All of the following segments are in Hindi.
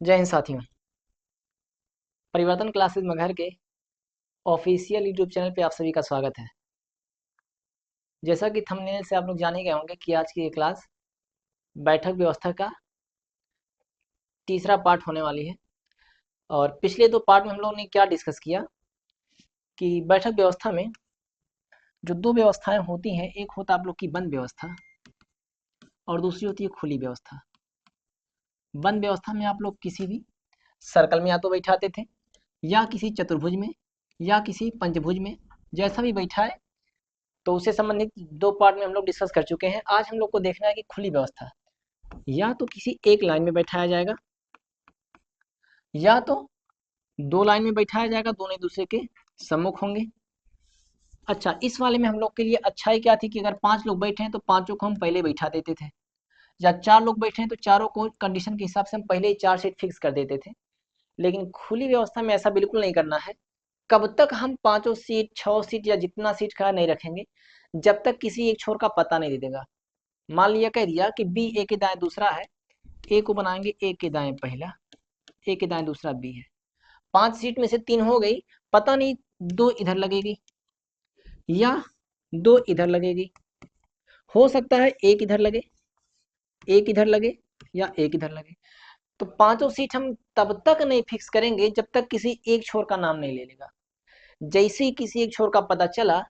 जय हिंद साथियों। परिवर्तन क्लासेस मगहर के ऑफिशियल यूट्यूब चैनल पे आप सभी का स्वागत है। जैसा कि थंबनेल से आप लोग जान ही गए होंगे कि आज की ये क्लास बैठक व्यवस्था का तीसरा पार्ट होने वाली है। और पिछले दो पार्ट में हम लोगों ने क्या डिस्कस किया कि बैठक व्यवस्था में जो दो व्यवस्थाएं होती हैं, एक होता आप लोग की बंद व्यवस्था और दूसरी होती है खुली व्यवस्था। बंद व्यवस्था में आप लोग किसी भी सर्कल में या तो बैठाते थे या किसी चतुर्भुज में या किसी पंचभुज में, जैसा भी बैठाए तो उससे संबंधित दो पार्ट में हम लोग डिस्कस कर चुके हैं। आज हम लोग को देखना है कि खुली व्यवस्था या तो किसी एक लाइन में बैठाया जाएगा या तो दो लाइन में बैठाया जाएगा, दोनों एक दूसरे के सम्मुख होंगे। अच्छा, इस वाले में हम लोग के लिए अच्छाई क्या थी कि अगर 5 लोग बैठे हैं तो पांचों को हम पहले बैठा देते थे, या 4 लोग बैठे हैं तो चारों को कंडीशन के हिसाब से हम पहले ही 4 सीट फिक्स कर देते थे। लेकिन खुली व्यवस्था में ऐसा बिल्कुल नहीं करना है। कब तक हम पांचों सीट, 6 सीट या जितना सीट का नहीं रखेंगे जब तक किसी एक छोर का पता नहीं दे देगा। मान लिया कह दिया कि बी ए के दाएं दूसरा है, ए को बनाएंगे ए के दाएं पहला, ए के दाएं दूसरा बी है। 5 सीट में से 3 हो गई, पता नहीं 2 इधर लगेगी या 2 इधर लगेगी, हो सकता है एक इधर लगे, एक इधर लगे या एक इधर लगे। तो पांचों सीट हम तब तक नहीं फिक्स करेंगे जब तक किसी एक छोर का नाम नहीं ले लेगा। जैसे ही किसी एक छोर का पता चला,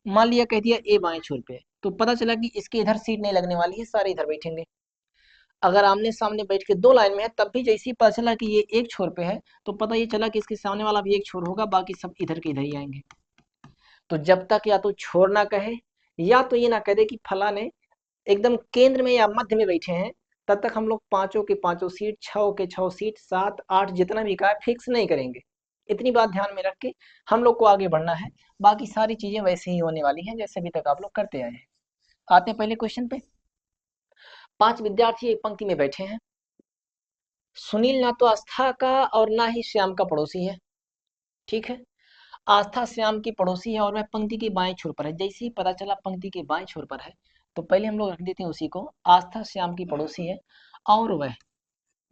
मान लिया कह दिया ए बाएं छोर पे, तो पता चला कि इसके इधर सीट नहीं लगने वाली है, सारे इधर बैठेंगे। अगर आमने सामने बैठ के दो लाइन में है तब भी जैसे ही पता चला कि ये एक छोर पे है तो पता ये चला कि इसके सामने वाला भी एक छोर होगा, बाकी सब इधर के इधर ही आएंगे। तो जब तक या तो छोर ना कहे या तो ये ना कह दे कि फलाने एकदम केंद्र में या मध्य में बैठे हैं, तब तक हम लोग पांचों के पांचों सीट, 6 के 6 सीट, 7 8 जितना भी का फिक्स नहीं करेंगे। इतनी बात ध्यान में रख के हम लोग को आगे बढ़ना है। बाकी सारी चीजें वैसे ही होने वाली हैं जैसे अभी तक आप लोग करते आए हैं। आते हैं पहले क्वेश्चन पे। 5 विद्यार्थी एक पंक्ति में बैठे हैं। सुनील ना तो आस्था का और ना ही श्याम का पड़ोसी है। ठीक है, आस्था श्याम की पड़ोसी है और वह पंक्ति के बाएं छोर पर है। जैसे ही पता चला पंक्ति के बाएं छोर पर है तो पहले हम लोग रख देते हैं उसी को, आस्था श्याम की पड़ोसी है। और वह,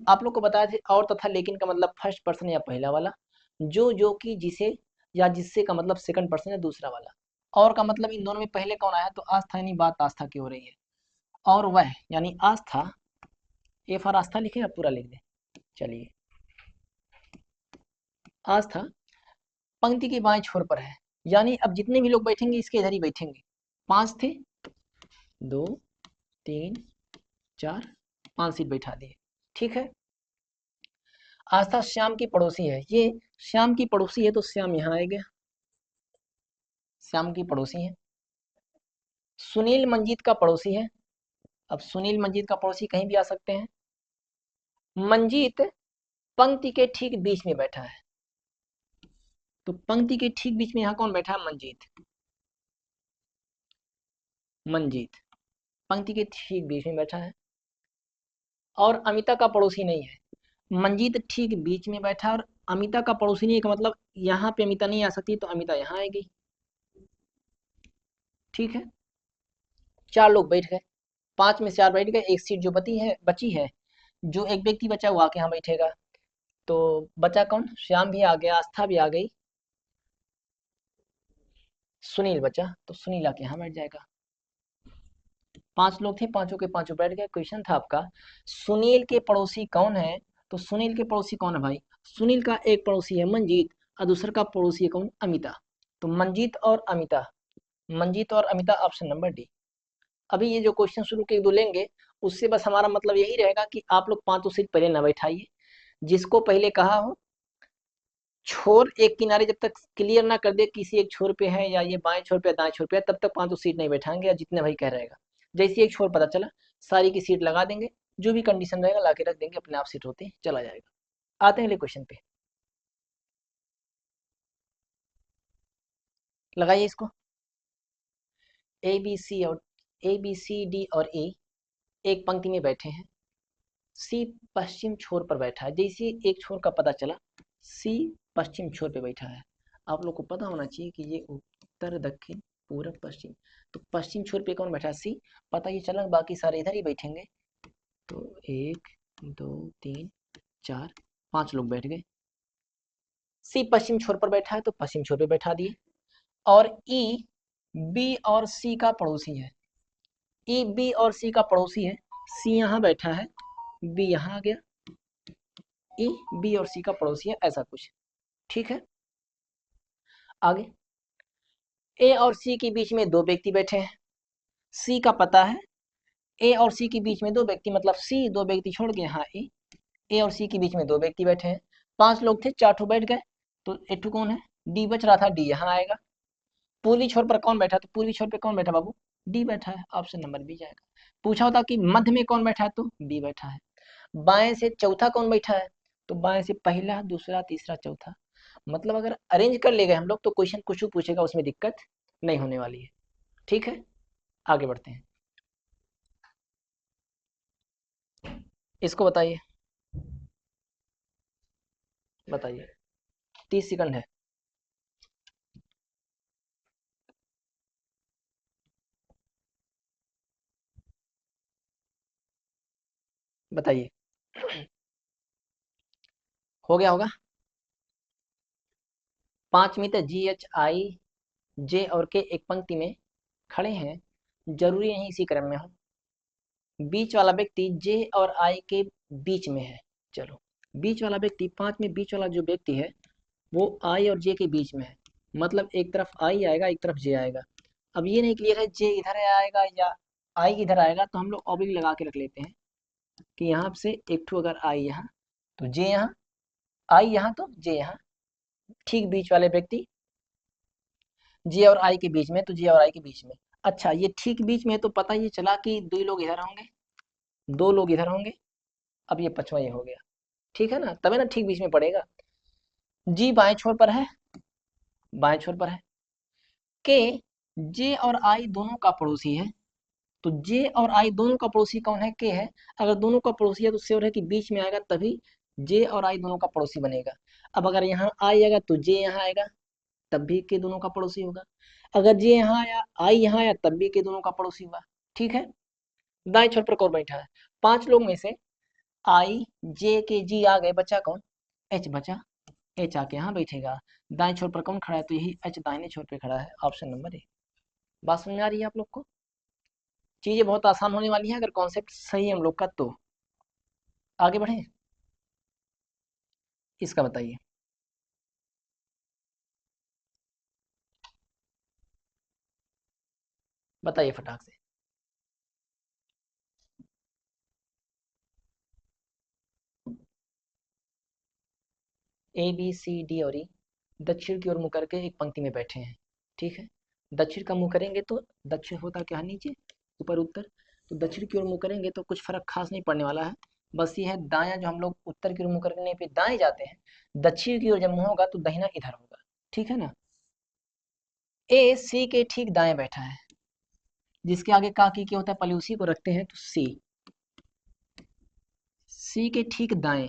आप लोग को बताया थे और तथा लेकिन का मतलब फर्स्ट पर्सन या पहला वाला, जो कि जिसे या जिससे का मतलब सेकंड पर्सन या दूसरा वाला, और का मतलब इन दोनों में पहले कौन आया तो आस्था, यानी बात आस्था की हो रही है। और वह यानी आस्था, ए फॉर आस्था लिखे या पूरा लिख दे, चलिए। आस्था पंक्ति के बाएं छोर पर है, यानी अब जितने भी लोग बैठेंगे इसके इधर ही बैठेंगे। 5 थे, 2 3 4, 5 सीट बैठा दिए। ठीक है, आस्था श्याम की पड़ोसी है। ये श्याम की पड़ोसी है तो श्याम यहाँ आ गया, श्याम की पड़ोसी है। सुनील मंजीत का पड़ोसी है। अब सुनील मंजीत का पड़ोसी कहीं भी आ सकते हैं। मंजीत पंक्ति के ठीक बीच में बैठा है, तो पंक्ति के ठीक बीच में यहाँ कौन बैठा है? मंजीत। मंजीत पंक्ति के ठीक बीच में बैठा है और अमिता का पड़ोसी नहीं है। मंजीत ठीक बीच में बैठा और अमिता का पड़ोसी नहीं है, का मतलब यहाँ पे अमिता नहीं आ सकती तो अमिता यहाँ आएगी। ठीक है, 4 लोग बैठ गए, 5 में से 4 बैठ गए, एक सीट जो बची है, जो एक व्यक्ति बचा वो आके यहाँ बैठेगा। तो बचा कौन? श्याम भी आ गया, आस्था भी आ गई, सुनील बचा, तो सुनील आके यहाँ बैठ जाएगा। 5 लोग थे, पांचों के पांचों बैठ गए। क्वेश्चन था आपका सुनील के पड़ोसी कौन है, तो सुनील के पड़ोसी कौन है भाई? सुनील का एक पड़ोसी है मंजीत और दूसरा का पड़ोसी है कौन? अमिता। तो मंजीत और अमिता, मंजीत और अमिता, ऑप्शन नंबर डी। अभी ये जो क्वेश्चन शुरू के 1-2 लेंगे उससे बस हमारा मतलब यही रहेगा कि आप लोग पांचों सीट पहले न बैठाइए। जिसको पहले कहा हो, छोर एक किनारे जब तक क्लियर ना कर दे किसी एक छोर पे है या ये बाएं छोर पे दाएं छोर पे है, तब तक पांचों सीट नहीं बैठाएंगे या जितने भाई कह रहेगा। जैसे एक छोर पता चला सारी की सीट लगा देंगे, जो भी कंडीशन रहेगा ला के रख देंगे, अपने आप सीट होते चला जाएगा। आते हैं अगले क्वेश्चन पे, लगाइए इसको। ए बी सी डी और ए एक पंक्ति में बैठे हैं। सी पश्चिम छोर पर बैठा है। जैसे एक छोर का पता चला, सी पश्चिम छोर पे बैठा है। आप लोग को पता होना चाहिए कि ये उत्तर दक्षिण पूरब पश्चिम, तो पश्चिम छोर पे कौन बैठा है? सी। पता ये चला बाकी सारे इधर ही बैठेंगे। तो 1 2 3 4, 5 लोग बैठ गए। सी पश्चिम छोर पर बैठा है तो पश्चिम छोर पे बैठा दिए। और ई बी और सी का पड़ोसी है। ई बी और सी का पड़ोसी है। सी यहाँ बैठा है, बी यहाँ आ गया, ई बी और सी का पड़ोसी है, ऐसा कुछ। ठीक है, आगे ए और सी के बीच में दो व्यक्ति बैठे हैं। सी का पता है ए और सी के बीच में दो व्यक्ति, मतलब सी दो व्यक्ति छोड़ के यहाँ ए और सी के बीच में दो व्यक्ति बैठे हैं। 5 लोग थे, 4 ठो बैठ गए, तो एठू कौन है, डी बच रहा था, डी यहाँ आएगा। पूर्वी छोर पर कौन बैठा, तो पूर्वी छोर पे कौन बैठा बाबू, डी बैठा है, ऑप्शन नंबर बी जाएगा। पूछा होता कि मध्य में कौन बैठा है, तो बी बैठा है। बाएं से चौथा कौन बैठा है, तो बाएं से पहला, दूसरा, तीसरा, चौथा। मतलब अगर अरेंज कर ले गए हम लोग तो क्वेश्चन कुछ पूछेगा, उसमें दिक्कत नहीं होने वाली है। ठीक है, आगे बढ़ते हैं। इसको बताइए, बताइए, 30 सेकंड है। बताइए, हो गया होगा। 5 मित्र जी एच आई जे और के एक पंक्ति में खड़े हैं, जरूरी नहीं इसी क्रम में हो। बीच वाला व्यक्ति जे और आई के बीच में है। चलो, बीच वाला व्यक्ति, 5 में बीच वाला जो व्यक्ति है वो आई और जे के बीच में है, मतलब एक तरफ आई आएगा, एक तरफ जे आएगा। अब ये नहीं क्लियर है जे इधर आएगा या आई इधर आएगा, तो हम लोग ऑब्लिक लगा के रख लेते हैं कि यहाँ से एक ठू अगर आई यहाँ तो जे यहाँ, आई यहाँ तो जे यहाँ, ठीक बीच वाले व्यक्ति जे और आई के बीच में, तो जे और आई के बीच में। अच्छा, ये ठीक बीच में, तो पता ये चला कि 2 लोग इधर होंगे, 2 लोग इधर होंगे। अब ये पचवा ये हो गया, ठीक है ना, तभी ना ठीक बीच में पड़ेगा। जी बाएं छोर पर है, बाएं छोर पर है। के जे और आई दोनों का पड़ोसी है, तो जे और आई दोनों का पड़ोसी कौन है, के है। अगर दोनों का पड़ोसी है तो श्योर है कि बीच में आएगा, तभी जे और आई दोनों का पड़ोसी बनेगा। अब अगर यहाँ आई आएगा तो जे यहाँ आएगा, तब भी के दोनों का पड़ोसी होगा। अगर जे यहाँ आया, आई यहाँ आया, तब भी के दोनों का पड़ोसी हुआ। ठीक है, दाएं छोर पर कौन बैठा है, 5 लोग में से आई जे के जी आ गए, बचा कौन, एच बचा। एच आके यहाँ बैठेगा। दाएं छोर पर कौन खड़ा है, तो यही एच दाहिने छोर पे खड़ा है, ऑप्शन नंबर ए। बात समझ में आ रही है आप लोग को। चीजें बहुत आसान होने वाली हैं अगर कॉन्सेप्ट सही है हम लोग का, तो आगे बढ़े। इसका बताइए, बताइए फटाक से। ए बी सी डी और ई दक्षिण की ओर मुंह करके एक पंक्ति में बैठे हैं। ठीक है, दक्षिण का मुंह करेंगे तो दक्षिण होता क्या है, नीचे, ऊपर उत्तर। तो दक्षिण की ओर मुंह करेंगे तो कुछ फर्क खास नहीं पड़ने वाला है। बस ये है दायां, जो हम लोग उत्तर की ओर मुंह करने पे दाएं जाते हैं, दक्षिण की ओर जब मुंह होगा तो दहिना इधर होगा। ठीक है ना। ए सी के ठीक दाएं बैठा है, जिसके आगे का की क्या होता है, पहले उसी को रखते हैं, तो सी, सी के ठीक दाएं,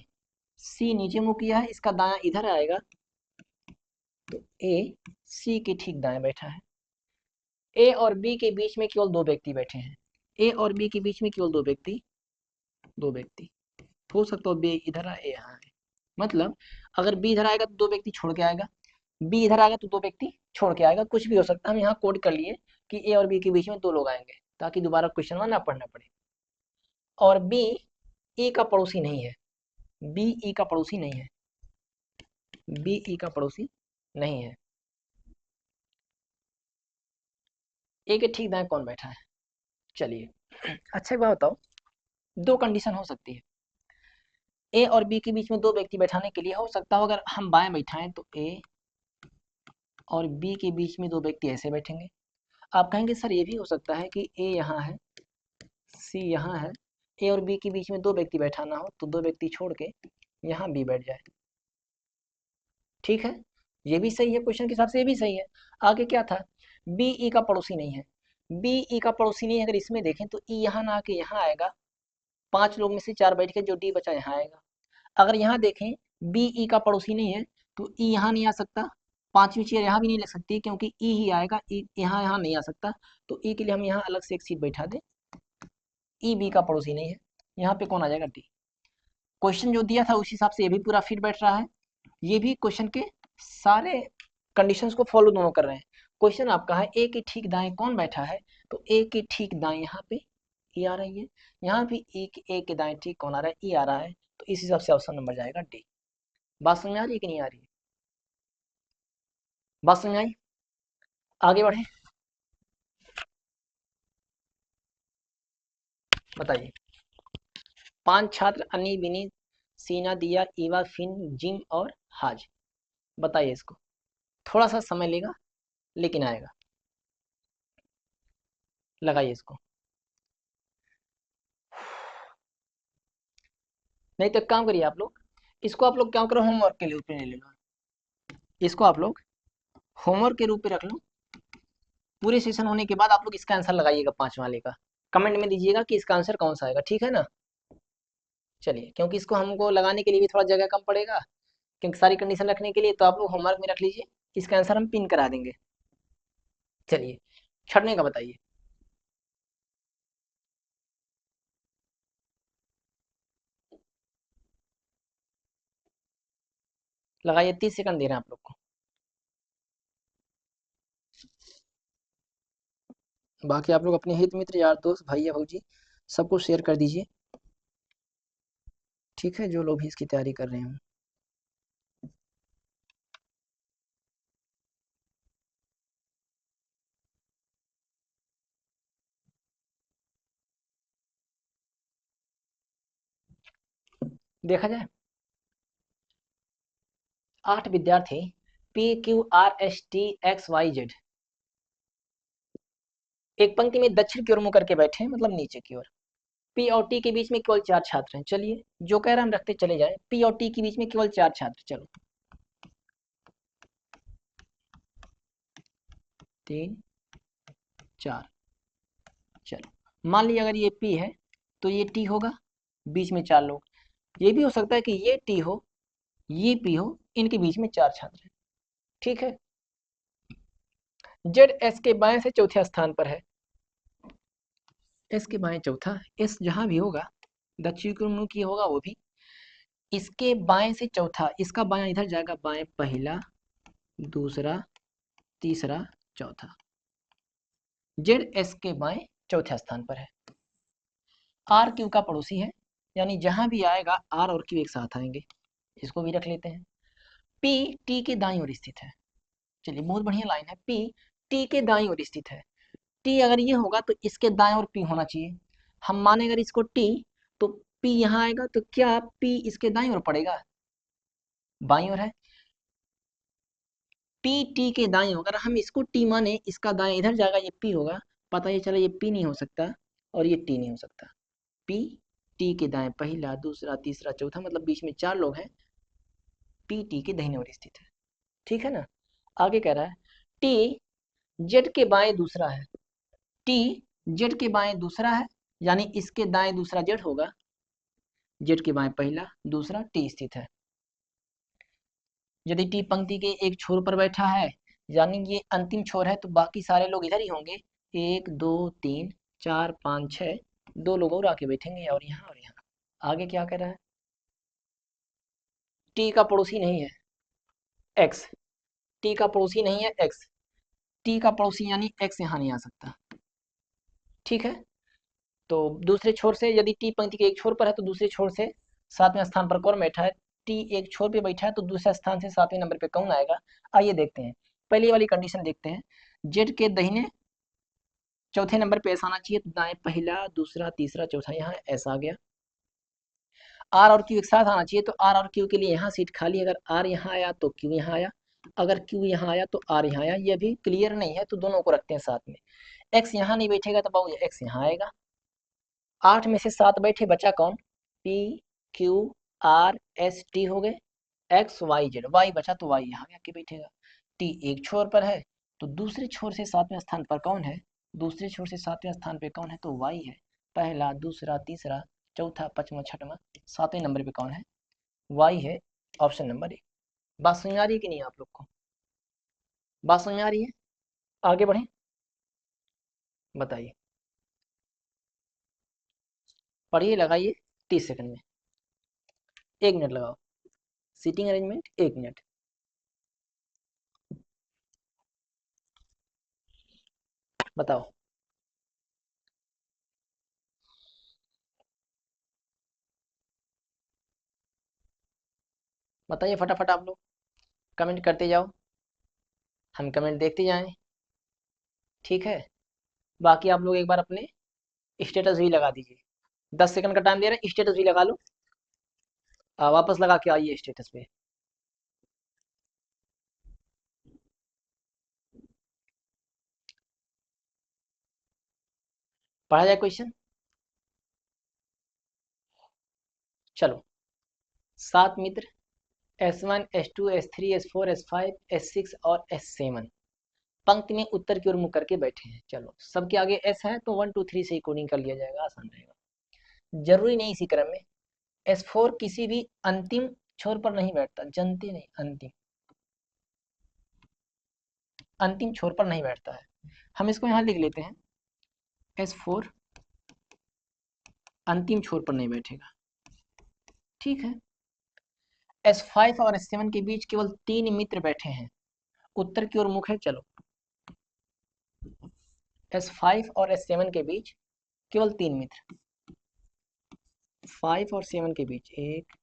सी नीचे मुंह किया है, इसका दायां इधर आएगा, तो ए सी के ठीक दाएं बैठा है। ए और बी के बीच में केवल 2 व्यक्ति बैठे हैं। ए और बी के बीच में केवल 2 व्यक्ति, 2 व्यक्ति। हो सकता है बी इधर आए, ए यहाँ आए। मतलब अगर बी इधर आएगा तो 2 व्यक्ति छोड़ के आएगा, बी इधर आएगा तो 2 व्यक्ति छोड़ के आएगा, कुछ भी हो सकता है। हम यहाँ कोड कर लिए कि ए और बी के बीच में 2 लोग आएंगे, ताकि दोबारा क्वेश्चन ना पढ़ना पड़े। और बी ई का पड़ोसी नहीं है, बी ई का पड़ोसी नहीं है, बी ई का पड़ोसी नहीं है। ए के ठीक दाएं कौन बैठा है, चलिए। अच्छा एक बात बताओ, 2 कंडीशन हो सकती है। ए और बी के बीच में 2 व्यक्ति बैठाने के लिए हो सकता हो, अगर हम बाएं बैठाएं तो ए और बी के बीच में 2 व्यक्ति ऐसे बैठेंगे। आप कहेंगे सर ये भी हो सकता है कि ए यहाँ है, सी यहाँ है, ए और बी के बीच में 2 व्यक्ति बैठाना हो तो 2 व्यक्ति छोड़ के यहाँ बी बैठ जाए। ठीक है, ये भी सही है, क्वेश्चन के हिसाब से ये भी सही है। आगे क्या था, बी ई का पड़ोसी नहीं है। बी ई का पड़ोसी नहीं है, अगर इसमें देखें तो ई यहाँ ना आके यहाँ आएगा, 5 लोग में से 4 बैठ के जो डी बचा यहाँ आएगा। अगर यहाँ देखें बी ई का पड़ोसी नहीं है, तो ई यहाँ नहीं आ सकता, 5वीं चेयर यहाँ भी नहीं लग सकती, क्योंकि ई ही आएगा, ई यहाँ यहाँ नहीं आ सकता। तो ई के लिए हम यहाँ अलग से एक सीट बैठा दें। ई बी का पड़ोसी नहीं है, यहाँ पे कौन आ जाएगा, डी। क्वेश्चन जो दिया था उस हिसाब से ये भी पूरा फिट बैठ रहा है, ये भी क्वेश्चन के सारे कंडीशंस को फॉलो दोनों कर रहे हैं। क्वेश्चन आपका है ए के ठीक दाएं कौन बैठा है, तो ए के ठीक दाएं यहाँ पे ई आ रही है, यहाँ भी ए के दाएं ठीक कौन आ रहा है, ई आ रहा है, तो इस हिसाब से ऑप्शन नंबर जाएगा डी। बात समझ आ रही है कि नहीं आ रही है? बात समझ आई? आगे बढ़े, बताइए। 5 छात्र अनी बिनी सीना दिया ईवा फिन जिम और हाज, बताइए इसको। थोड़ा सा समय लेगा लेकिन आएगा, लगाइए इसको। नहीं तो एक काम करिए आप लोग, इसको आप लोग क्या करो, होमवर्क के रूप में ले लो, इसको आप लोग होमवर्क के रूप में रख लो। पूरे सेशन होने के बाद आप लोग इसका आंसर लगाइएगा 5 वाले का, कमेंट में दीजिएगा कि इसका आंसर कौन सा आएगा, ठीक है ना? चलिए, क्योंकि इसको हमको लगाने के लिए भी थोड़ा जगह कम पड़ेगा, क्योंकि सारी कंडीशन रखने के लिए, तो आप लोग होमवर्क में रख लीजिए, इसका आंसर हम पिन करा देंगे। चलिए, छठने का बताइए। लगाइए, 30 सेकंड दे रहे हैं आप लोग को। बाकी आप लोग अपने हित मित्र यार दोस्त भैया भौजी सबको शेयर कर दीजिए, ठीक है, जो लोग भी इसकी तैयारी कर रहे हैं। देखा जाए, 8 विद्यार्थी P Q R S T X Y Z एक पंक्ति में दक्षिण की ओर मुंह करके बैठे हैं, मतलब नीचे की ओर। पी और टी के बीच में केवल 4 छात्र हैं। चलिए, जो कह रहे हम रखते चले जाए, पी और टी के बीच में केवल 4 छात्र। चलो, 3 4, चलो मान लीजिए अगर ये पी है तो ये टी होगा, बीच में 4 लोग। ये भी हो सकता है कि ये टी हो, ये पी हो, इनके बीच में 4 छात्र हैं, ठीक है। जेड एस के बाएं से चौथे स्थान पर है, एस के बाएं चौथा, एस जहां भी होगा दक्षिण की ओर मुंह की होगा वो भी, इसके बाएं से चौथा, इसका बाएं इधर जाएगा, बाएं पहला दूसरा तीसरा चौथा, जेड एस के बाएं चौथे स्थान पर है। आर क्यू का पड़ोसी है, यानी जहां भी आएगा आर और क्यू एक साथ आएंगे, इसको भी रख लेते हैं। पी टी के दाईं ओर स्थित है। चलिए, बहुत बढ़िया लाइन है, पी टी के दाईं ओर स्थित है। टी अगर ये होगा तो इसके दाएं ओर पी होना चाहिए। हम माने अगर इसको टी, तो पी यहाँ आएगा, तो क्या पी इसके दाईं ओर पड़ेगा? बाईं ओर है। पी टी के दाएं होगा, अगर हम इसको टी माने, इसका दाएं इधर जाएगा, ये पी होगा। पता ये चला ये पी नहीं हो सकता और ये टी नहीं हो सकता। पी टी के दाएं पहला दूसरा तीसरा चौथा, मतलब बीच में 4 लोग हैं, पी टी के दाहिने ओर स्थित है, ठीक है ना? आगे कह रहा है टी जेड के बाएं दूसरा है, टी जेड के बाएं दूसरा है, यानी इसके दाएं दूसरा जेड होगा, जेड के बाएं पहला दूसरा टी स्थित है। यदि टी पंक्ति के एक छोर पर बैठा है, यानी ये अंतिम छोर है, तो बाकी सारे लोग इधर ही होंगे, 1 2 3 4 5 6, 2 लोग और आके बैठेंगे, और यहाँ और यहाँ। आगे क्या कह रहा है, टी का पड़ोसी नहीं है एक्स, टी का पड़ोसी नहीं है एक्स, टी का पड़ोसी यानी एक्स यहाँ नहीं आ सकता, ठीक है। तो दूसरे छोर से, यदि टी पंक्ति के एक छोर पर है, तो दूसरे छोर से 7वें स्थान पर कौन बैठा है? टी एक छोर पे बैठा है, तो दूसरे स्थान से 7वें नंबर पे कौन आएगा? आइए देखते हैं, पहली वाली कंडीशन देखते हैं। जेड के दाहिने चौथे नंबर पे ऐसा आना चाहिए, तो दाएं पहला दूसरा तीसरा चौथा, यहाँ ऐसा आ गया। आर और क्यू एक साथ आना चाहिए, तो आर और क्यू के लिए यहाँ सीट खाली, अगर आर यहाँ आया तो क्यू यहाँ आया, अगर क्यू यहाँ आया तो आर यहाँ आया। ये भी क्लियर नहीं है, तो दोनों को रखते हैं साथ में। एक्स यहाँ नहीं बैठेगा, तो बाबू एक्स यहाँ आएगा। 8 में से 7 बैठे, बचा कौन? P Q R S T हो गए, एक्स वाई जेड, वाई बचा तो वाई यहाँ आके बैठेगा। टी एक छोर पर है, तो दूसरे छोर से 7वें स्थान पर कौन है? दूसरे छोर से 7वें स्थान पे कौन है? तो वाई है। पहला दूसरा तीसरा चौथा पांचवा छठवां, 7वें नंबर पे कौन है? वाई है, ऑप्शन नंबर ए। बात समझ आ रही है कि नहीं आप लोग को? बात समझ आ रही है? आगे बढ़े, बताइए, पढ़िए, लगाइए 30 सेकंड में। 1 मिनट लगाओ। Seating arrangement 1 minute. बताओ। बताइए फटाफट आप लोग, कमेंट करते जाओ, हम कमेंट देखते जाएं। ठीक है, बाकी आप लोग एक बार अपने स्टेटस भी लगा दीजिए। 10 सेकंड का टाइम दे रहे हैं, स्टेटस भी लगा लो। वापस लगा के आइए स्टेटस पे। पढ़ा जाए क्वेश्चन। चलो, 7 मित्र S1 S2 S3 S4 S5 S6 और S7 पंक्ति में उत्तर की ओर मुख करके बैठे हैं। चलो, सबके आगे S है तो 1 2 3 से कोडिंग कर लिया जाएगा, आसान रहेगा। जरूरी नहीं इसी क्रम में। S4 किसी भी अंतिम छोर पर नहीं बैठता, जनते नहीं, अंतिम अंतिम छोर पर नहीं बैठता है। हम इसको यहाँ लिख लेते हैं, S4 अंतिम छोर पर नहीं बैठेगा। ठीक है। S5 और S7 के बीच केवल 3 मित्र बैठे हैं, उत्तर की ओर मुख है। चलो, S5 और S7 के बीच केवल 3 मित्र, 5 और 7 के बीच 1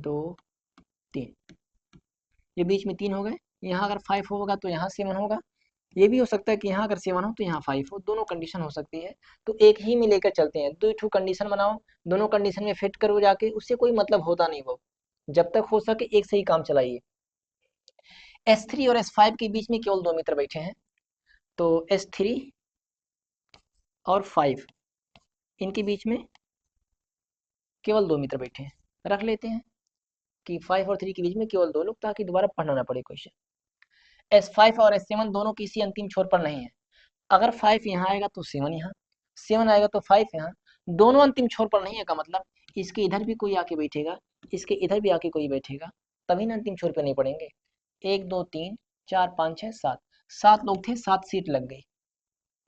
2 3, ये बीच में 3 हो गए। यहाँ अगर 5 होगा तो यहाँ 7 होगा। ये भी हो सकता है कि यहाँ अगर 7 हो तो यहाँ 5 हो, दोनों कंडीशन हो सकती है। तो एक ही में लेकर चलते हैं, 2 कंडीशन बनाओ, दोनों कंडीशन में फिट करो जाके, उससे कोई मतलब होता नहीं वो। जब तक हो सके एक से ही काम चलाइए। S3 और S5 के बीच में केवल 2 मित्र बैठे हैं, तो S3 और 5 इनके बीच में केवल 2 मित्र बैठे हैं। रख लेते हैं कि 5 और 3 के बीच में केवल 2 लोग, ताकि दोबारा पढ़ना ना पड़े क्वेश्चन। S5 और S7 दोनों किसी अंतिम छोर पर नहीं है। अगर 5 यहाँ आएगा तो 7 यहाँ, 7 आएगा तो 5 यहाँ, दोनों अंतिम छोर पर नहीं है का मतलब इसके इधर भी कोई आके बैठेगा, इसके इधर भी आके कोई बैठेगा, तभी ना अंतिम छोर पे नहीं पड़ेंगे। 1 2 3 4 5 6 7, 7 लोग थे, 7 सीट लग गई।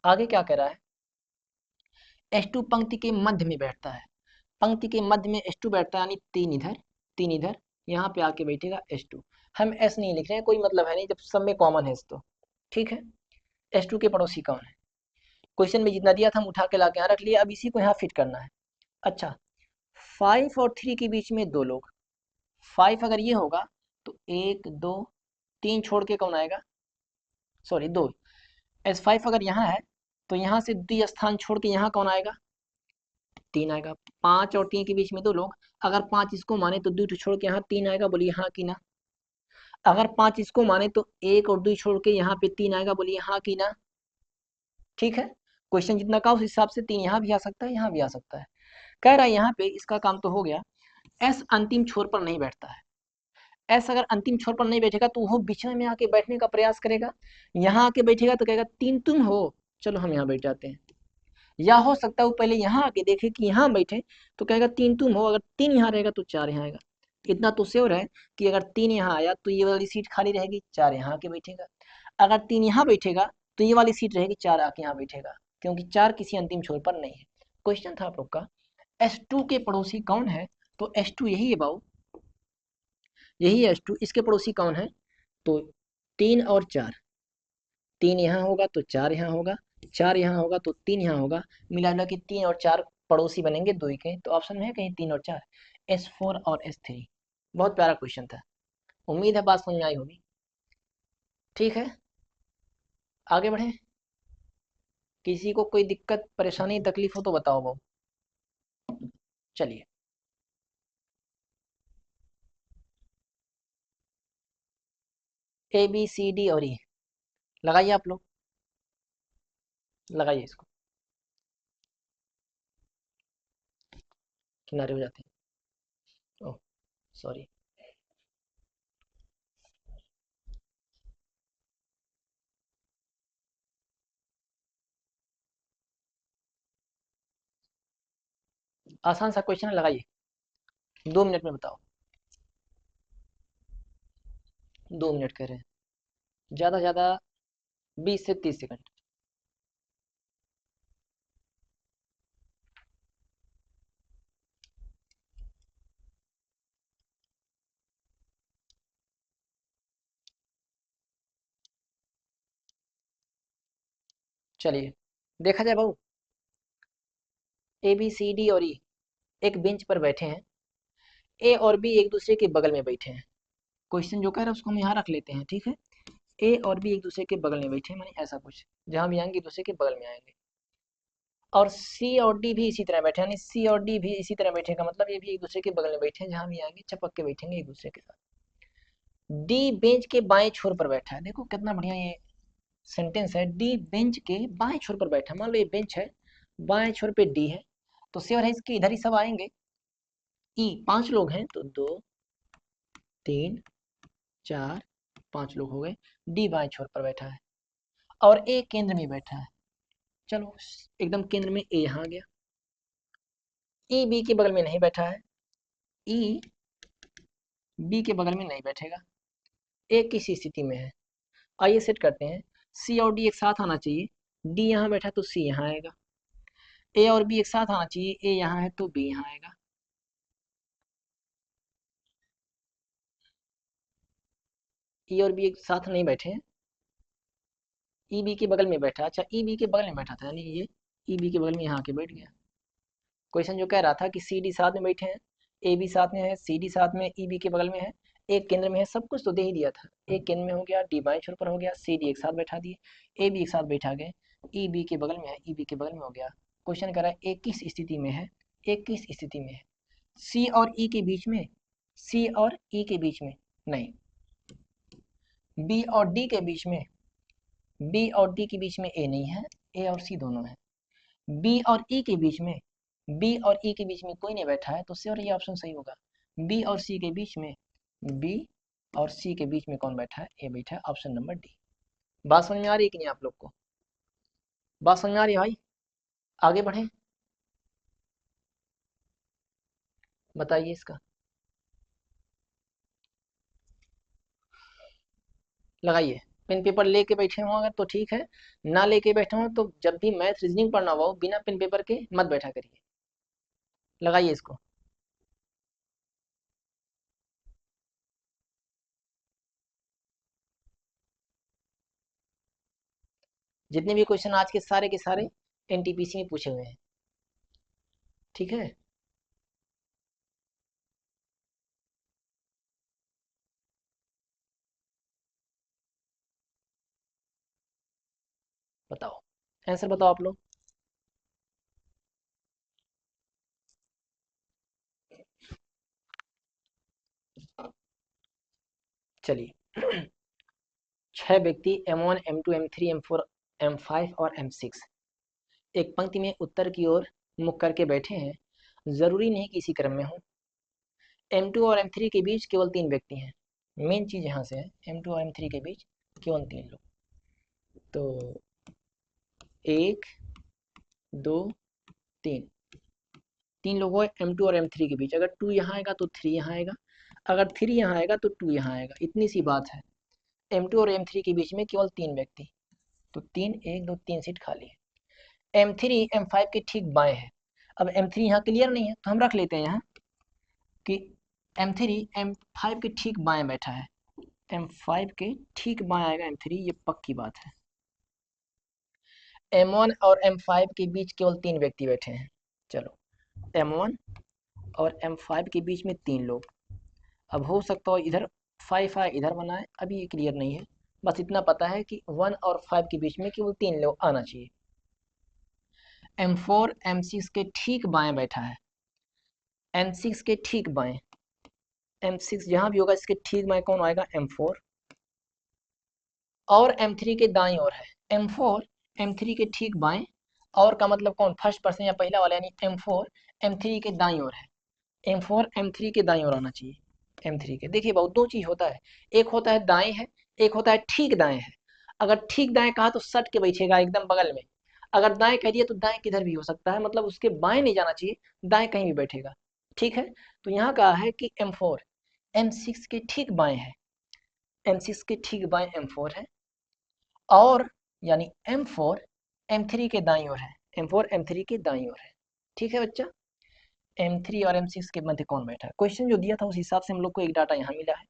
आगे क्या कह रहा है, S2 पंक्ति के मध्य में बैठता है। पंक्ति के मध्य में S2 बैठता है, यानी 3 इधर 3 इधर, यहाँ पे आके बैठेगा S2। हम S नहीं लिख रहे हैं, कोई मतलब है नहीं जब सब में कॉमन है तो। ठीक है। S2 के पड़ोसी कौन है, क्वेश्चन में जितना दिया था हम उठा के ला के यहाँ रख लिया, अब इसी को यहाँ फिट करना है। अच्छा, 5 और 3 के बीच में 2 लोग, 5 अगर ये होगा तो 1 2 3 छोड़ के कौन आएगा, सॉरी 2। S5 अगर यहाँ है तो यहाँ से द्वि स्थान छोड़ के यहाँ कौन आएगा, 3 आएगा। 5 और 3 के बीच में 2 लोग, अगर 5 इसको माने तो 2 छोड़ के यहाँ 3 आएगा, बोलिए हाँ कि ना। अगर 5 इसको माने तो 1 और 2 छोड़ के यहाँ पे 3 आएगा, बोलिए हाँ कि ना। ठीक है, क्वेश्चन जितना का उस हिसाब से 3 यहाँ भी आ सकता है, यहाँ भी आ सकता है। कह रहा है यहाँ पे इसका काम तो हो गया। एस अंतिम छोर पर नहीं बैठता है। एस अगर अंतिम छोर पर नहीं बैठेगा तो वो बीच में आके बैठने का प्रयास करेगा, यहाँ आके बैठेगा तो कहेगा 3 तुम हो, चलो हम यहाँ बैठ जाते हैं। या हो सकता है वो पहले यहाँ आके देखे कि यहाँ बैठे तो कहेगा 3 तुम हो, अगर 3 यहाँ रहेगा तो 4 यहाँ आएगा। इतना तो श्योर है कि अगर 3 यहाँ आया तो ये वाली सीट खाली रहेगी, 4 यहाँ आके बैठेगा। अगर 3 यहाँ बैठेगा तो ये वाली सीट रहेगी, 4 आके यहाँ बैठेगा, क्योंकि 4 किसी अंतिम छोर पर नहीं है। क्वेश्चन था आप लोग का, S2 के पड़ोसी कौन है, तो S2 यही है बाबू, यही है S2। इसके पड़ोसी कौन है, तो 3 और 4, 3 यहाँ होगा तो 4 यहाँ होगा, 4 यहाँ होगा तो 3 यहाँ होगा, मिला जुला के 3 और 4 पड़ोसी बनेंगे 2 के। तो ऑप्शन में है कहीं 3 और 4, S4 और S3। बहुत प्यारा क्वेश्चन था, उम्मीद है बात समझ में आई होगी। ठीक है, आगे बढ़े। किसी को कोई दिक्कत परेशानी तकलीफ हो तो बताओ बाबू। चलिए, ABCD और E लगाइए आप लोग, लगाइए इसको, किनारे हो जाते हैं। Oh sorry. आसान सा क्वेश्चन लगाइए, 2 मिनट में बताओ। 2 मिनट कह रहे हैं, ज़्यादा से ज़्यादा 20 से 30 सेकंड। चलिए देखा जाए भाऊ, ए बी सी डी और ई एक बेंच पर बैठे हैं। ए और बी एक दूसरे के बगल में बैठे हैं। क्वेश्चन जो कह रहा है उसको हम यहाँ रख लेते हैं, ठीक है। ए और बी एक दूसरे के बगल में बैठे हैं, माने ऐसा कुछ, जहाँ भी आएंगे एक दूसरे के बगल में आएंगे। और सी और डी भी इसी तरह बैठे, यानी सी और डी भी इसी तरह बैठेगा, मतलब ये भी एक दूसरे के बगल में बैठे हैं, जहाँ भी आएंगे चपक के बैठेंगे एक दूसरे के साथ। डी बेंच के बाएं छोर पर बैठा है। देखो कितना बढ़िया ये सेंटेंस है। डी बेंच के बाएं छोर पर बैठा, मान लो ये बेंच है, बाएं छोर पे डी है, तो श्योर है इसके इधर ही सब आएंगे। ई 5 लोग हैं तो 2 3 4 5 लोग हो गए। डी बाएं छोर पर बैठा है और ए केंद्र में बैठा है। चलो एकदम केंद्र में ए यहाँ आ गया। ई बी के बगल में नहीं बैठा है, ई बी के बगल में नहीं बैठेगा। ए किस स्थिति में है, आइए सेट करते हैं। सी और डी एक साथ आना चाहिए, डी यहाँ बैठा तो सी यहाँ आएगा। ए और बी एक साथ आना चाहिए, ए यहाँ है तो बी यहाँ आएगा। ई और बी एक साथ नहीं बैठे हैं, ई बी के बगल में बैठा। अच्छा ई बी के बगल में बैठा था, यानी ये ई बी के बगल में यहाँ आके बैठ गया। क्वेश्चन जो कह रहा था कि सी डी साथ में बैठे हैं, ए बी साथ में है, सी डी साथ में, ई बी के बगल में है, एक केंद्र में है, सब कुछ तो दे ही दिया था। एक केंद्र में हो गया, डी बाएं छोर पर हो गया, सी डी एक साथ बैठा दिए, ए बी एक साथ बैठा गए, ई बी के बगल में है, ई बी के बगल में हो गया। क्वेश्चन कह रहा है ए किस स्थिति में है, ए किस स्थिति में है। सी और ई के बीच में, सी और ई के बीच में नहीं, बी और डी के बीच में, बी और डी के बीच में ए नहीं है, ए और सी दोनों है। बी और ई के बीच में, बी और ई के बीच में कोई नहीं बैठा है, तो श्योर ये ऑप्शन सही होगा। बी और सी के बीच में, बी और सी के बीच में कौन बैठा है, ए बैठा है, ऑप्शन नंबर डी। बात समझ में आ रही है कि नहीं आप लोग को, बात समझ में आ रही है भाई। आगे बढ़े, बताइए इसका। लगाइए, पेन पेपर लेके बैठे हो अगर तो ठीक है, ना लेके बैठे हो तो जब भी मैथ रीजनिंग पढ़ना हो बिना पेन पेपर के मत बैठा करिए। लगाइए इसको। जितने भी क्वेश्चन आज के सारे एनटीपीसी में पूछे हुए हैं, ठीक है। बताओ, आंसर बताओ आप लोग। चलिए 6 व्यक्ति M1 M2 M3 M4 M5 और M6 एक पंक्ति में उत्तर की ओर मुख करके बैठे हैं। जरूरी नहीं कि इसी क्रम में हो। M2 और M3 के बीच केवल 3 व्यक्ति हैं। मेन चीज यहाँ से है, M2 और M3 के बीच केवल 3 लोग। तो 1 2 3, 3 लोग हो M2 और M3 के बीच। अगर 2 यहाँ आएगा तो 3 यहाँ आएगा, अगर 3 यहाँ आएगा तो 2 यहाँ आएगा। इतनी सी बात है। M2 और M3 के बीच में केवल 3 व्यक्ति, तो 3 1 2 3 सीट खाली है। M3 M5 के ठीक बाएं है। अब M3 यहाँ क्लियर नहीं है तो हम रख लेते हैं यहाँ कि M3 M5 के ठीक बाएं बैठा है। M5 के ठीक बाएं आएगा M3, ये पक्की बात है। M1 और M5 के बीच केवल 3 व्यक्ति बैठे हैं। चलो M1 और M5 के बीच में 3 लोग। अब हो सकता हो इधर 5 आए इधर 1 आए, अभी ये क्लियर नहीं है। बस इतना पता है कि 1 और 5 के बीच में केवल 3 लोग आना चाहिए। M4 M6 के ठीक बाएं बैठा है, M6 के ठीक बाएं, M6 जहां भी होगा इसके ठीक बाएं कौन आएगा, M4। और M3 के दाईं ओर है, M4 M3 के ठीक बाएं, और का मतलब कौन, फर्स्ट पर्सन या पहला वाला, यानी M4 M3 के दाईं ओर है। M4 M3 के दाईं ओर आना चाहिए। M3 के, देखिए बहुत दो चीज होता है, एक होता है दाएं है, एक होता है ठीक दाएं है। अगर ठीक दाएं कहा तो सट के बैठेगा एकदम बगल में, अगर दाएं कह दिए तो दाएं किधर भी हो सकता है, मतलब उसके बाएं नहीं जाना चाहिए, दाएं कहीं भी बैठेगा, ठीक है। तो यहाँ कहा है कि M4 M6 के ठीक बाएं है, M6 के ठीक बाएं M4 है, और यानी M4 M3 के दाईं ओर है, M4 M3 के दाईं ओर है, ठीक है बच्चा। M3 और M6 के मध्य कौन बैठा है, क्वेश्चन जो दिया था उस हिसाब से हम लोग को एक डाटा यहाँ मिला है,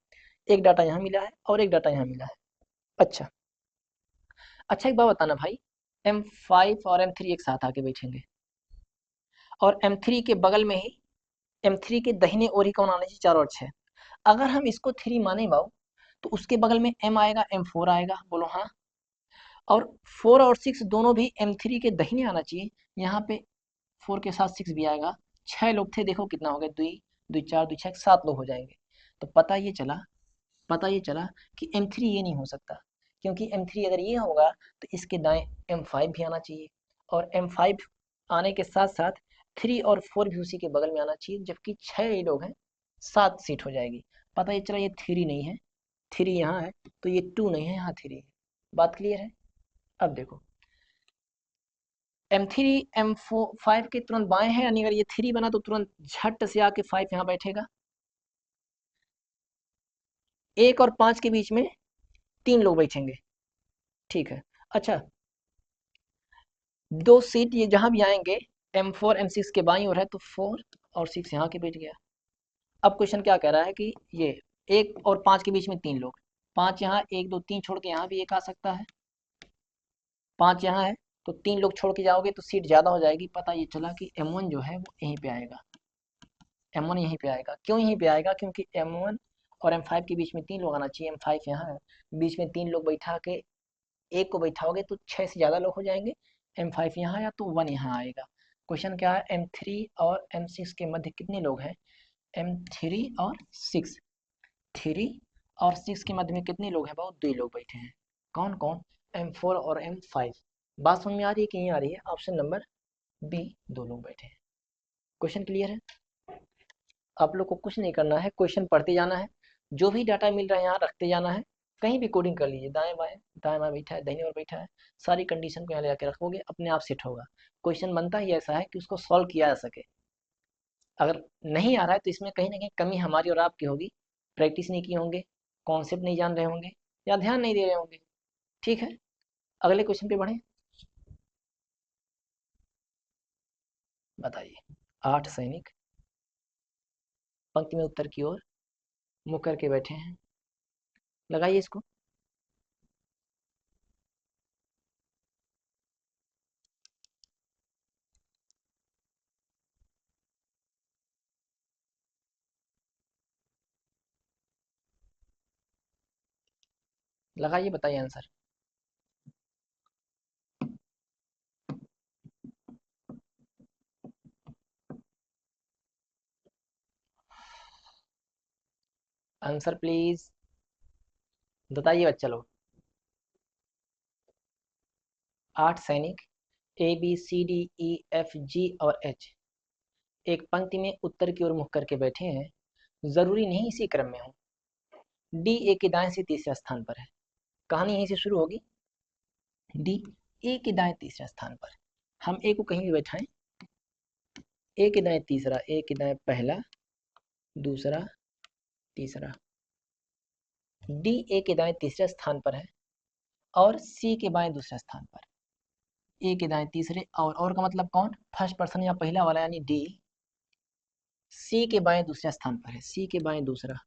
एक डाटा यहाँ मिला है और एक डाटा यहाँ मिला है। अच्छा अच्छा, एक बात बताना भाई, M5 और M3 एक साथ आके बैठेंगे, और M3 के बगल में ही M3 के दाहिने ओर ही कौन आना चाहिए, 4 और 6। अगर हम इसको 3 माने बाबू, तो उसके बगल में M आएगा, M4 आएगा, बोलो हाँ। और 4 और 6 दोनों भी M3 के दाहिने आना चाहिए, यहाँ पे 4 के साथ 6 भी आएगा। 6 लोग थे, देखो कितना हो गया, 2 2 4 2 6 7 लोग हो जाएंगे। तो पता ये चला कि M3 ये नहीं हो सकता, क्योंकि M3 अगर ये होगा तो इसके दाएं M5 भी आना चाहिए, और M5 आने के साथ साथ 3 और 4 भी उसी के बगल में आना चाहिए, जबकि 6 ही लोग हैं, 7 सीट हो जाएगी। पता ये चला ये 3 नहीं है, 3 यहाँ है, तो ये 2 नहीं है, यहाँ 3 है। बात क्लियर है? अब देखो M3 M5 के तुरंत बाएं है, यानी अगर ये 3 बना तो तुरंत झट से आके 5 यहाँ बैठेगा। 1 और 5 के बीच में 3 लोग बैठेंगे, ठीक है। अच्छा, 2 सीट ये जहां भी आएंगे, M4 M6 के बाईं ओर है, तो 4 और 6 यहाँ के बैठ गया। अब क्वेश्चन क्या कह रहा है कि ये 1 और 5 के बीच में 3 लोग, 5 यहाँ, 1 2 3 छोड़ के यहाँ भी एक आ सकता है, 5 यहाँ है, तो 3 लोग छोड़ के जाओगे तो सीट ज़्यादा हो जाएगी। पता ये चला कि M1 जो है वो यहीं पे आएगा, M1 यहीं पे आएगा। क्यों यहीं पे आएगा? क्योंकि M1 और M5 के बीच में 3 लोग आना चाहिए, M5 यहाँ है, बीच में 3 लोग बैठा के एक को बैठाओगे तो 6 से ज़्यादा लोग हो जाएंगे। M5 यहाँ आया तो 1 यहाँ आएगा। क्वेश्चन क्या है, M3 और M6 के मध्य कितने लोग हैं? M3 और 6, 3 और 6 के मध्य में कितने लोग हैं? बहुत 2 लोग बैठे हैं। कौन कौन? M4 और M5। बात समझ में आ रही है कि नहीं आ रही है? ऑप्शन नंबर बी, 2 लोग बैठे हैं। क्वेश्चन क्लियर है? आप लोग को कुछ नहीं करना है, क्वेश्चन पढ़ते जाना है, जो भी डाटा मिल रहा है यहाँ रखते जाना है। कहीं भी कोडिंग कर लीजिए, दाएं बाएं बैठा है, दाहिने ओर बैठा है, सारी कंडीशन को यहाँ ले आके रखोगे, अपने आप सेट होगा। क्वेश्चन बनता ही ऐसा है कि उसको सॉल्व किया जा सके। अगर नहीं आ रहा है तो इसमें कहीं ना कहीं कमी हमारी और आपकी होगी, प्रैक्टिस नहीं किए होंगे, कॉन्सेप्ट नहीं जान रहे होंगे, या ध्यान नहीं दे रहे होंगे। ठीक है, अगले क्वेश्चन पे बढ़े। बताइए, 8 सैनिक पंक्ति में उत्तर की ओर मुख करके बैठे हैं, लगाइए इसको। लगाइए, बताइए आंसर। आंसर प्लीज बताइए बच्चा लोग। 8 सैनिक ABCDEFG और H एक पंक्ति में उत्तर की ओर मुख करके बैठे हैं, जरूरी नहीं इसी क्रम में हो। डी ए के दाएं से तीसरे स्थान पर है, कहानी यहीं से शुरू होगी। डी ए के दाएं तीसरे स्थान पर, हम ए को कहीं भी बैठाएं, ए के दाएं तीसरा, ए के दाएं पहला, दूसरा, तीसरा। डी ए के दाएं तीसरे स्थान पर है, और सी के बाएं दूसरे स्थान पर। ए के दाएं तीसरे, और का मतलब कौन? फर्स्ट पर्सन या पहला वाला, यानी डी। सी के बाएं दूसरे स्थान पर है, सी के बाएं दूसरा,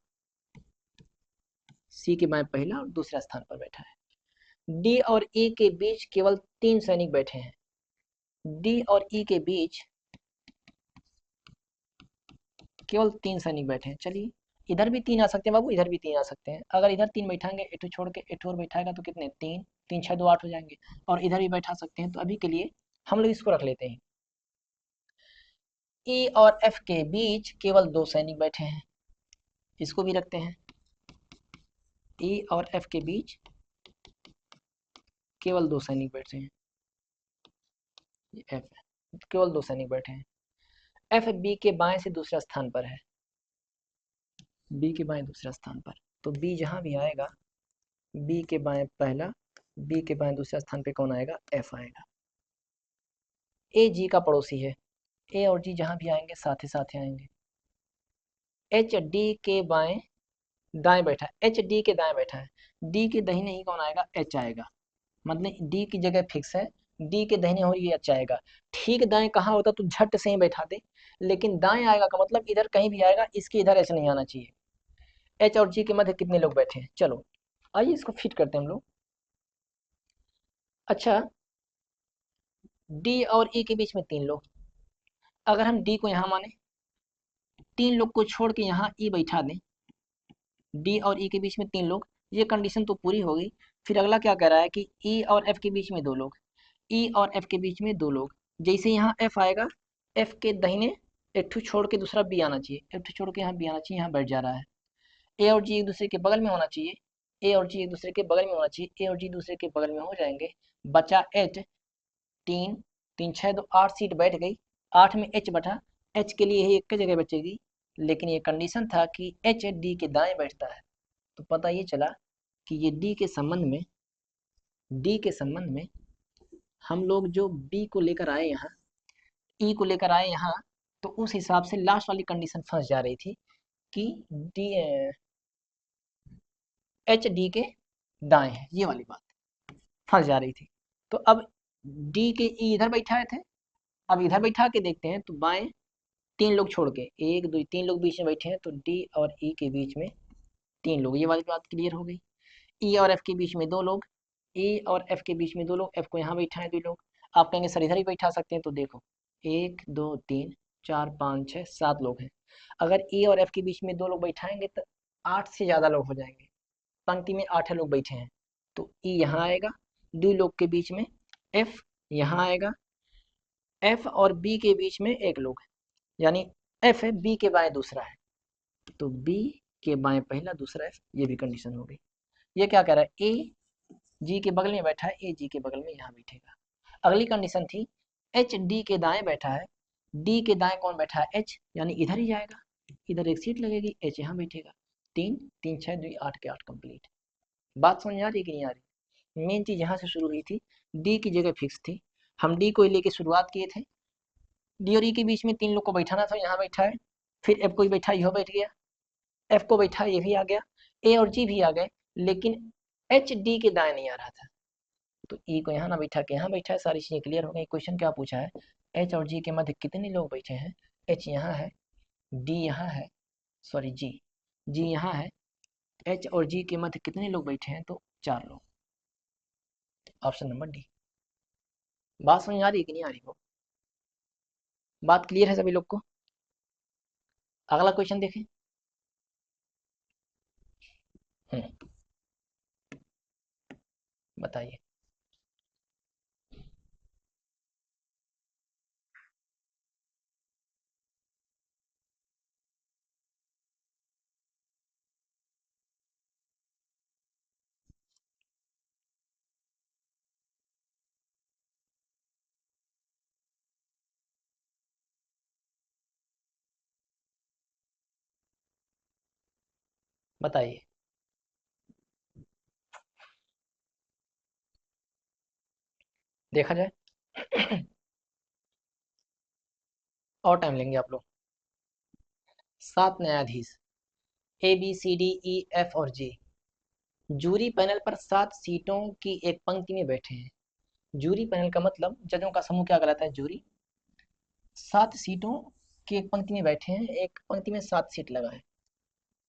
सी के बाएं पहला और दूसरा स्थान पर बैठा है। डी और ई के बीच केवल 3 सैनिक बैठे हैं, डी और ई के बीच केवल 3 सैनिक बैठे हैं। चलिए, इधर भी 3 आ सकते हैं बाबू, इधर भी 3 आ सकते हैं। अगर इधर 3 बैठाएंगे, एटू छोड़ के एटू और बैठाएगा तो कितने? 3 3 6 2 8 हो जाएंगे, और इधर भी बैठा सकते हैं। तो अभी के लिए हम लोग इसको रख लेते हैं। ई और एफ के बीच केवल 2 सैनिक बैठे हैं, इसको भी रखते हैं। ई और एफ के बीच केवल 2 सैनिक बैठे हैं, एफ केवल 2 सैनिक बैठे हैं। एफ बी के बाएं से दूसरा स्थान पर है, बी के बाएं दूसरा स्थान पर, तो बी जहां भी आएगा, बी के बाएं पहला, बी के बाएं दूसरा स्थान पे कौन आएगा? एफ आएगा। ए जी का पड़ोसी है, ए और जी जहां भी आएंगे साथ ही साथ आएंगे। एच डी के बाएं दाएं बैठा है, एच डी के दाएं बैठा है, डी के दाहिने ही कौन आएगा? एच आएगा। मतलब डी की जगह फिक्स है, डी के दाहिने और ये एच आएगा। ठीक दाएं कहाँ होता तो झट से ही बैठा दे, लेकिन दाएं आएगा का मतलब इधर कहीं भी आएगा, इसके इधर एच नहीं आना चाहिए। एच और जी के मध्य कितने लोग बैठे हैं? चलो आइए इसको फिट करते हैं हम लोग। अच्छा, डी और ई के बीच में 3 लोग। अगर हम डी को यहाँ माने, 3 लोग को छोड़ के यहाँ ई बैठा दें, डी और ई के बीच में 3 लोग, ये कंडीशन तो पूरी हो गई। फिर अगला क्या कह रहा है कि ई और एफ के बीच में 2 लोग, ई और एफ के बीच में 2 लोग। जैसे यहाँ एफ आएगा, एफ के दाहिने एक ठो छोड़ के दूसरा बी आना चाहिए, एक ठो छोड़ के यहाँ बी आना चाहिए, यहाँ बैठ जा रहा है। ए और जी एक दूसरे के बगल में होना चाहिए, ए और जी एक दूसरे के बगल में होना चाहिए, ए और जी दूसरे के बगल में हो जाएंगे। बचा एच, 3 3 6 2 8 सीट बैठ गई, 8 में एच बटा, एच के लिए ही एक जगह बचेगी, लेकिन ये कंडीशन था कि एच डी के दाएं बैठता है। तो पता ये चला कि ये डी के संबंध में हम लोग जो बी को लेकर आए यहाँ, ई को लेकर आए यहाँ, तो उस हिसाब से लास्ट वाली कंडीशन फंस जा रही थी कि डी एच डी के दाएं है, ये वाली बात फंस जा रही थी। तो अब डी के ई इधर बैठाए थे, अब इधर बैठा के देखते हैं तो बाएं 3 लोग छोड़ के, 1 2 3 लोग बीच में बैठे हैं, तो डी और ई के बीच में 3 लोग, ये वाली बात क्लियर हो गई। ई और एफ के बीच में 2 लोग, ई और एफ के बीच में 2 लोग, एफ को यहाँ बैठा है 2 लोग। आप कहेंगे सर इधर ही बैठा सकते हैं, तो देखो 1 2 3 4 5 6 7 लोग हैं। अगर ई और एफ के बीच में 2 लोग बैठाएंगे तो 8 से ज़्यादा लोग हो जाएंगे। पंक्ति में 8 लोग बैठे हैं, तो ई यहाँ आएगा, 2 लोग के बीच में एफ यहाँ आएगा, एफ और बी के बीच में 1 लोग है, यानी एफ है बी के बाएं दूसरा है, तो बी के बाएं पहला दूसरा एफ, ये भी कंडीशन हो गई। ये क्या कह रहा है, ए जी के बगल में बैठा है, ए जी के बगल में यहाँ बैठेगा। अगली कंडीशन थी एच डी के दाएं बैठा है, डी के दाएं कौन बैठा है, एच, यानी इधर ही जाएगा, इधर एक सीट लगेगी, एच यहाँ बैठेगा। 3 3 6 2 8 के 8 कंप्लीट। बात समझ आ रही कि नहीं आ रही? मेन चीज यहाँ से शुरू हुई थी, डी की जगह फिक्स थी, हम डी को लेके शुरुआत किए थे, डी और ई के बीच में 3 लोग को बैठाना था, यहाँ बैठा है, फिर एफ को बैठा, यह बैठ गया, एफ को बैठा, ये भी आ गया, ए और जी भी आ गए, लेकिन एच डी के दाएं नहीं आ रहा था, तो ई को यहाँ ना बैठा के यहाँ बैठा है। सारी चीजें क्लियर हो गई। क्वेश्चन क्या पूछा है, एच और जी के मध्य कितने लोग बैठे हैं, एच यहाँ है, डी यहाँ है, सॉरी जी यहाँ है, एच और जी के मध्य कितने लोग बैठे हैं, तो 4 लोग, ऑप्शन नंबर डी। बात समझ आ रही है कि नहीं आ रही हो? बात क्लियर है सभी लोग को? अगला क्वेश्चन देखें। बताइए। बताइए। देखा जाए। और टाइम लेंगे आप लोग। 7 न्यायाधीश, A B C D E F और जी, जूरी पैनल पर 7 सीटों की एक पंक्ति में बैठे हैं। जूरी पैनल का मतलब जजों का समूह क्या कहलाता है, जूरी। 7 सीटों की एक पंक्ति में बैठे हैं, एक पंक्ति में 7 सीट लगा है।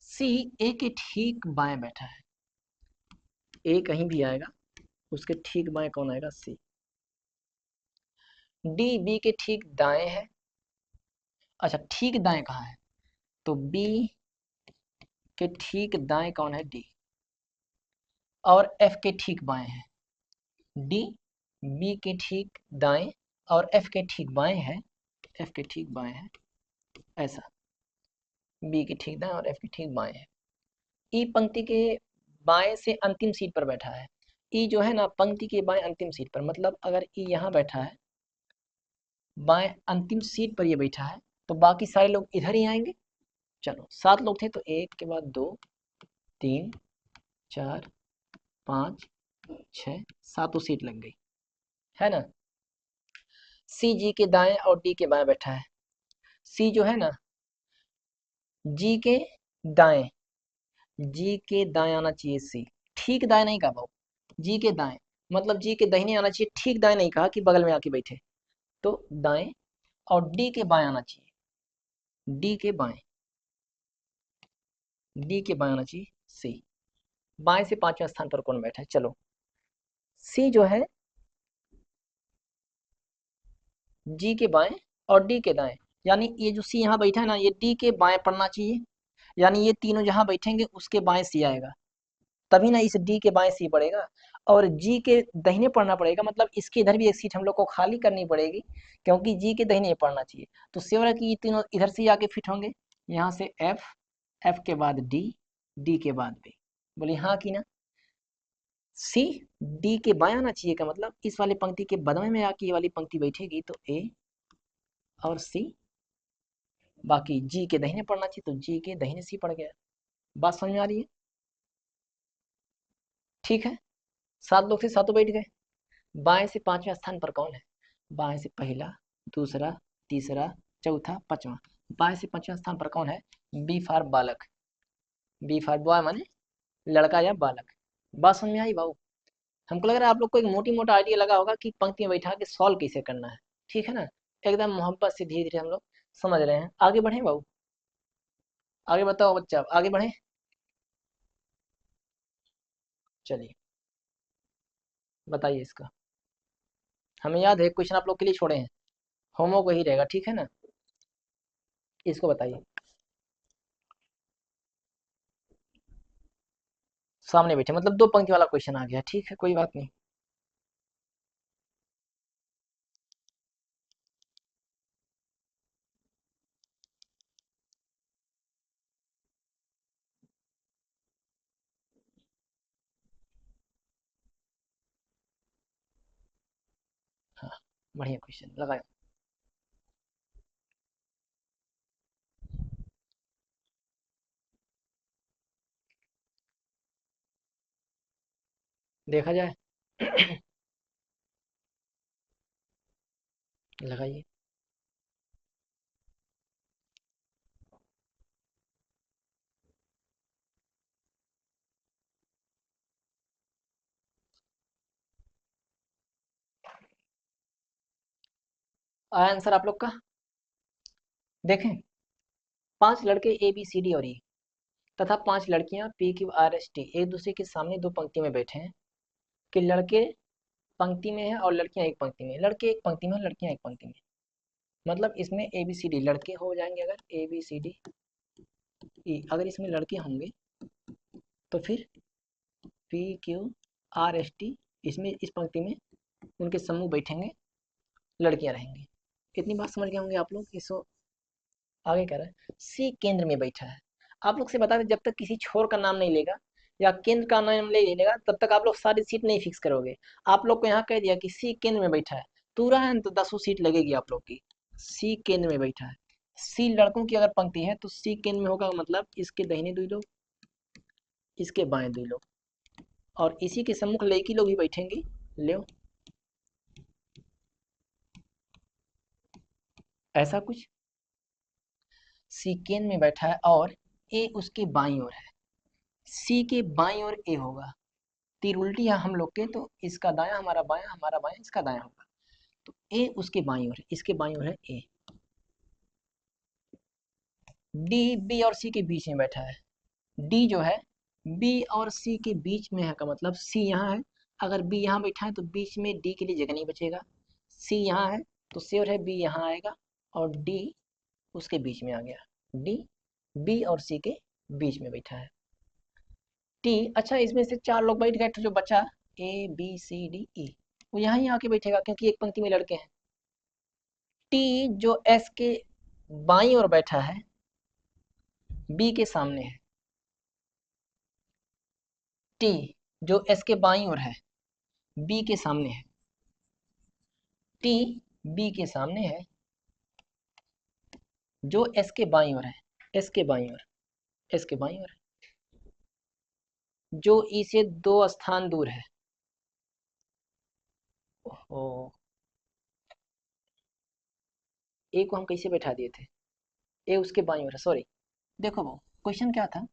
सी ए के ठीक बाएं बैठा है, ए कहीं भी आएगा, उसके ठीक बाएं कौन आएगा, सी। डी बी के ठीक दाएं है, अच्छा ठीक दाएं कहाँ है, तो बी के ठीक दाएं कौन है, डी। और एफ के ठीक बाएं है, डी बी के ठीक दाएं और एफ के ठीक बाएं है, एफ के ठीक बाएं है, ऐसा बी के ठीक दाएं और एफ के ठीक बाएं है। ई पंक्ति के बाएं से अंतिम सीट पर बैठा है, ई जो है ना पंक्ति के बाएं अंतिम सीट पर, मतलब अगर ई यहाँ बैठा है, बाएं अंतिम सीट पर ये बैठा है, तो बाकी सारे लोग इधर ही आएंगे। चलो 7 लोग थे, तो 1 के बाद 2 3 4 5 6 7 सीट लग गई, है ना। सी जी के दाएं और डी के बाएं बैठा है, सी जो है ना जी के दाएं, जी के दाएं आना चाहिए सी, ठीक दाएं नहीं कहा भाव, जी के दाएं, मतलब जी के दाहिने आना चाहिए, ठीक दाएं नहीं कहा कि बगल में आके बैठे, तो दाएं, और डी के बाएं आना चाहिए, डी के बाएं, डी के बाएं आना चाहिए सी। बाएं से 5वें स्थान पर कौन बैठा है, चलो सी जो है जी के बाएं और डी के दाएं, यानी ये जो सी यहाँ बैठा है ना, ये डी के बाएं पड़ना चाहिए, यानी ये तीनों जहाँ बैठेंगे उसके बाएं सी आएगा, तभी ना इस डी के बाएं सी पड़ेगा। और जी के दाहिने पड़ना पड़ेगा, मतलब इसके इधर भी एक सीट हम लोग को खाली करनी पड़ेगी, क्योंकि जी के दाहिने पड़ना चाहिए। तो श्योर है कि ये तीनों इधर से आके फिट होंगे, यहाँ से एफ, एफ के बाद डी, डी के बाद बी। बोले हाँ कि ना। सी डी के बाएं आना चाहिए का मतलब इस वाली पंक्ति के बदले में आके ये वाली पंक्ति बैठेगी, तो ए और सी, बाकी जी के दाहिने पड़ना चाहिए तो जी के दाहिने सी पड़ गया। बात समझ में आ रही है? ठीक है, 7 लोग से सातों बैठ गए। बाएं से पांचवें स्थान पर कौन है? बाएं से पहला, दूसरा, तीसरा, चौथा, पांचवा। बाएं से पांचवें स्थान पर कौन है? बी फॉर बालक, बी फॉर बॉय माने लड़का या बालक। बात समझ में आई बाबू? हमको लग रहा है आप लोग को एक मोटी मोटा आइडिया लगा होगा कि पंक्ति में बैठा के सॉल्व कैसे करना है। ठीक है ना? एकदम मोहब्बत से धीरे धीरे हम लोग समझ रहे हैं। आगे बढ़े बाबू, आगे बताओ बच्चा, आगे बढ़े। चलिए बताइए इसका। हमें याद है क्वेश्चन आप लोग के लिए छोड़े हैं, होमवर्क वही रहेगा, ठीक है ना? इसको बताइए। सामने बैठे मतलब दो पंक्ति वाला क्वेश्चन आ गया, ठीक है कोई बात नहीं। हाँ, बढ़िया क्वेश्चन लगाया। देखा जाए। लगाइए। आया आंसर आप लोग का? देखें, 5 लड़के ए बी सी डी और ई तथा 5 लड़कियां P Q R S T एक दूसरे के सामने दो पंक्ति में बैठे हैं कि लड़के पंक्ति में है और लड़कियां एक पंक्ति में, लड़के एक पंक्ति में लड़कियां एक पंक्ति में। मतलब इसमें ए बी सी डी लड़के हो जाएंगे, अगर ए बी सी डी ई, अगर इसमें लड़के होंगे तो फिर P Q R S T, इसमें इस पंक्ति में उनके समूह बैठेंगे, लड़कियां रहेंगी। इतनी बात समझ गए होंगे आप लोग। इसको आगे कह रहा है सी केंद्र में बैठा है। आप लोग से बता दें, जब तक किसी छोर का नाम नहीं लेगा या केंद्र का नाम नहीं लेगा तब तक आप लोग सारी सीट नहीं फिक्स करोगे। आप लोग को यहाँ कह दिया कि सी केंद्र में बैठा है, पूरा है तो 10 सीट लगेगी आप लोग की। सी केंद्र में बैठा है, सी लड़कों की अगर पंक्ति है तो सी केंद्र में होगा, मतलब इसके दाहिने 2 लोग, इसके बाएं 2 लोग, और इसी के सम्मुख लड़की लोग भी बैठेंगी। ले ऐसा कुछ सी केंद्र में बैठा है और ए उसके बाईं ओर है। सी के बाईं ओर ए होगा, तीर उल्टी है हम लोग के, तो इसका दायां हमारा बायां, हमारा बायां इसका दायां होगा। तो ए उसके बाईं ओर है, इसके बाईं ओर है ए। डी बी और सी के बीच में बैठा है। डी जो है बी और सी के बीच में है का मतलब सी यहाँ है, अगर बी यहाँ बैठा है तो बीच में डी के लिए जगह नहीं बचेगा। सी यहाँ है तो श्योर है बी यहाँ आएगा, और डी उसके बीच में आ गया। डी बी और सी के बीच में बैठा है। टी, अच्छा इसमें से 4 लोग बैठ गए तो जो बचा ए बी सी डी ई, वो यहाँ ही आके बैठेगा क्योंकि एक पंक्ति में लड़के हैं। टी जो एस के बाईं ओर बैठा है, बी के सामने है। टी जो एस के बाईं ओर है, बी के सामने है। टी बी के सामने है, जो एस के बाईं ओर है, एस के बाईं ओर, एस के बाईं ओर है, जो ई से 2 स्थान दूर है। ओहो, ए को हम कैसे बैठा दिए थे? ए उसके बाईं ओर है, सॉरी। देखो वो क्वेश्चन क्या था,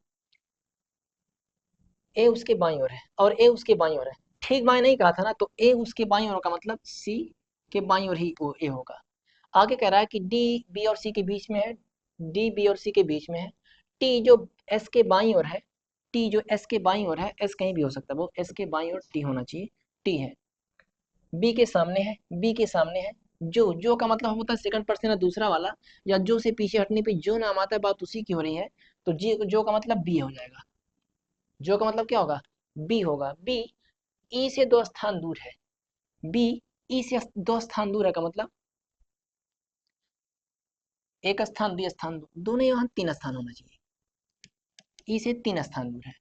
ए उसके बाईं ओर है और ए उसके बाईं ओर है, ठीक बाएं नहीं कहा था ना, तो ए उसके बाईं ओर का मतलब सी के बाईं ओर ही ए होगा। आगे कह रहा है कि डी बी और सी के बीच में है, डी बी और सी के बीच में है। टी जो एस के बाईं ओर है, टी जो एस के बाईं ओर है, एस कहीं भी हो सकता है, वो एस के बाईं ओर टी होना चाहिए, टी है। बी के सामने है, बी के सामने है, जो का मतलब होता है सेकंड पर्सन है दूसरा वाला, या जो से पीछे हटने पे जो नाम आता है बात उसी की हो रही है, तो जी जो का मतलब बी हो जाएगा। जो का मतलब क्या होगा? बी होगा। बी ई से 2 स्थान दूर है। बी ई से 2 स्थान दूर है का मतलब एक स्थान 2 स्थान दोनों, यहाँ 3 स्थान होना चाहिए। ई से 3 स्थान दूर है।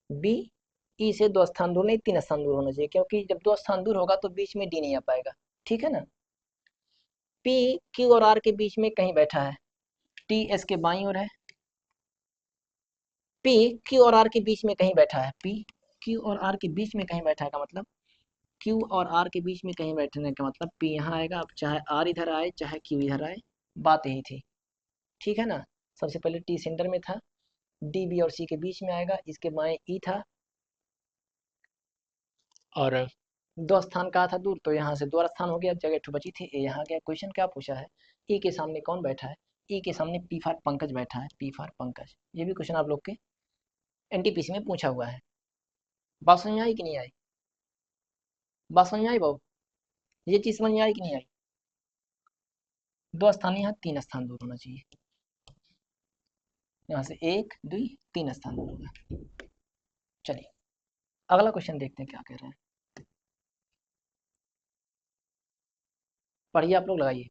बी ई से 2 स्थान दूर नहीं, 3 स्थान दूर होना चाहिए, क्योंकि जब 2 स्थान दूर होगा तो बीच में डी नहीं आ पाएगा। ठीक है ना? पी क्यू और आर के बीच में कहीं बैठा है। टी एस के बाईं ओर है। पी क्यू और आर के बीच में कहीं बैठा है। पी क्यू और आर के बीच में कहीं बैठा है का मतलब, क्यू और आर के बीच में कहीं बैठने का मतलब पी यहाँ आएगा। अब चाहे आर इधर आए चाहे क्यू इधर आए, बात यही थी। ठीक है ना? सबसे पहले टी सेंटर में था, डी बी और सी के बीच में आएगा, इसके बाएं ई था, और 2 स्थान कहा था दूर, तो यहाँ से 2 स्थान हो गया, जगह ठो बची थी, ए यहाँ गया। क्वेश्चन क्या पूछा है? ई के सामने कौन बैठा है? ई के सामने पी फॉर पंकज बैठा है। पी फॉर पंकज, ये भी क्वेश्चन आप लोग के एनटीपीसी में पूछा हुआ है। बात समझ में आई कि नहीं आई? बात समझ में आई बाबू? ये चीज समझ में आई कि नहीं आई? 2 स्थान यहाँ 3 स्थान दूर होना चाहिए। यहाँ से 1 2 3 स्थान दूर होगा। चलिए अगला क्वेश्चन देखते हैं क्या कह रहे हैं। पढ़िए आप लोग, लगाइए।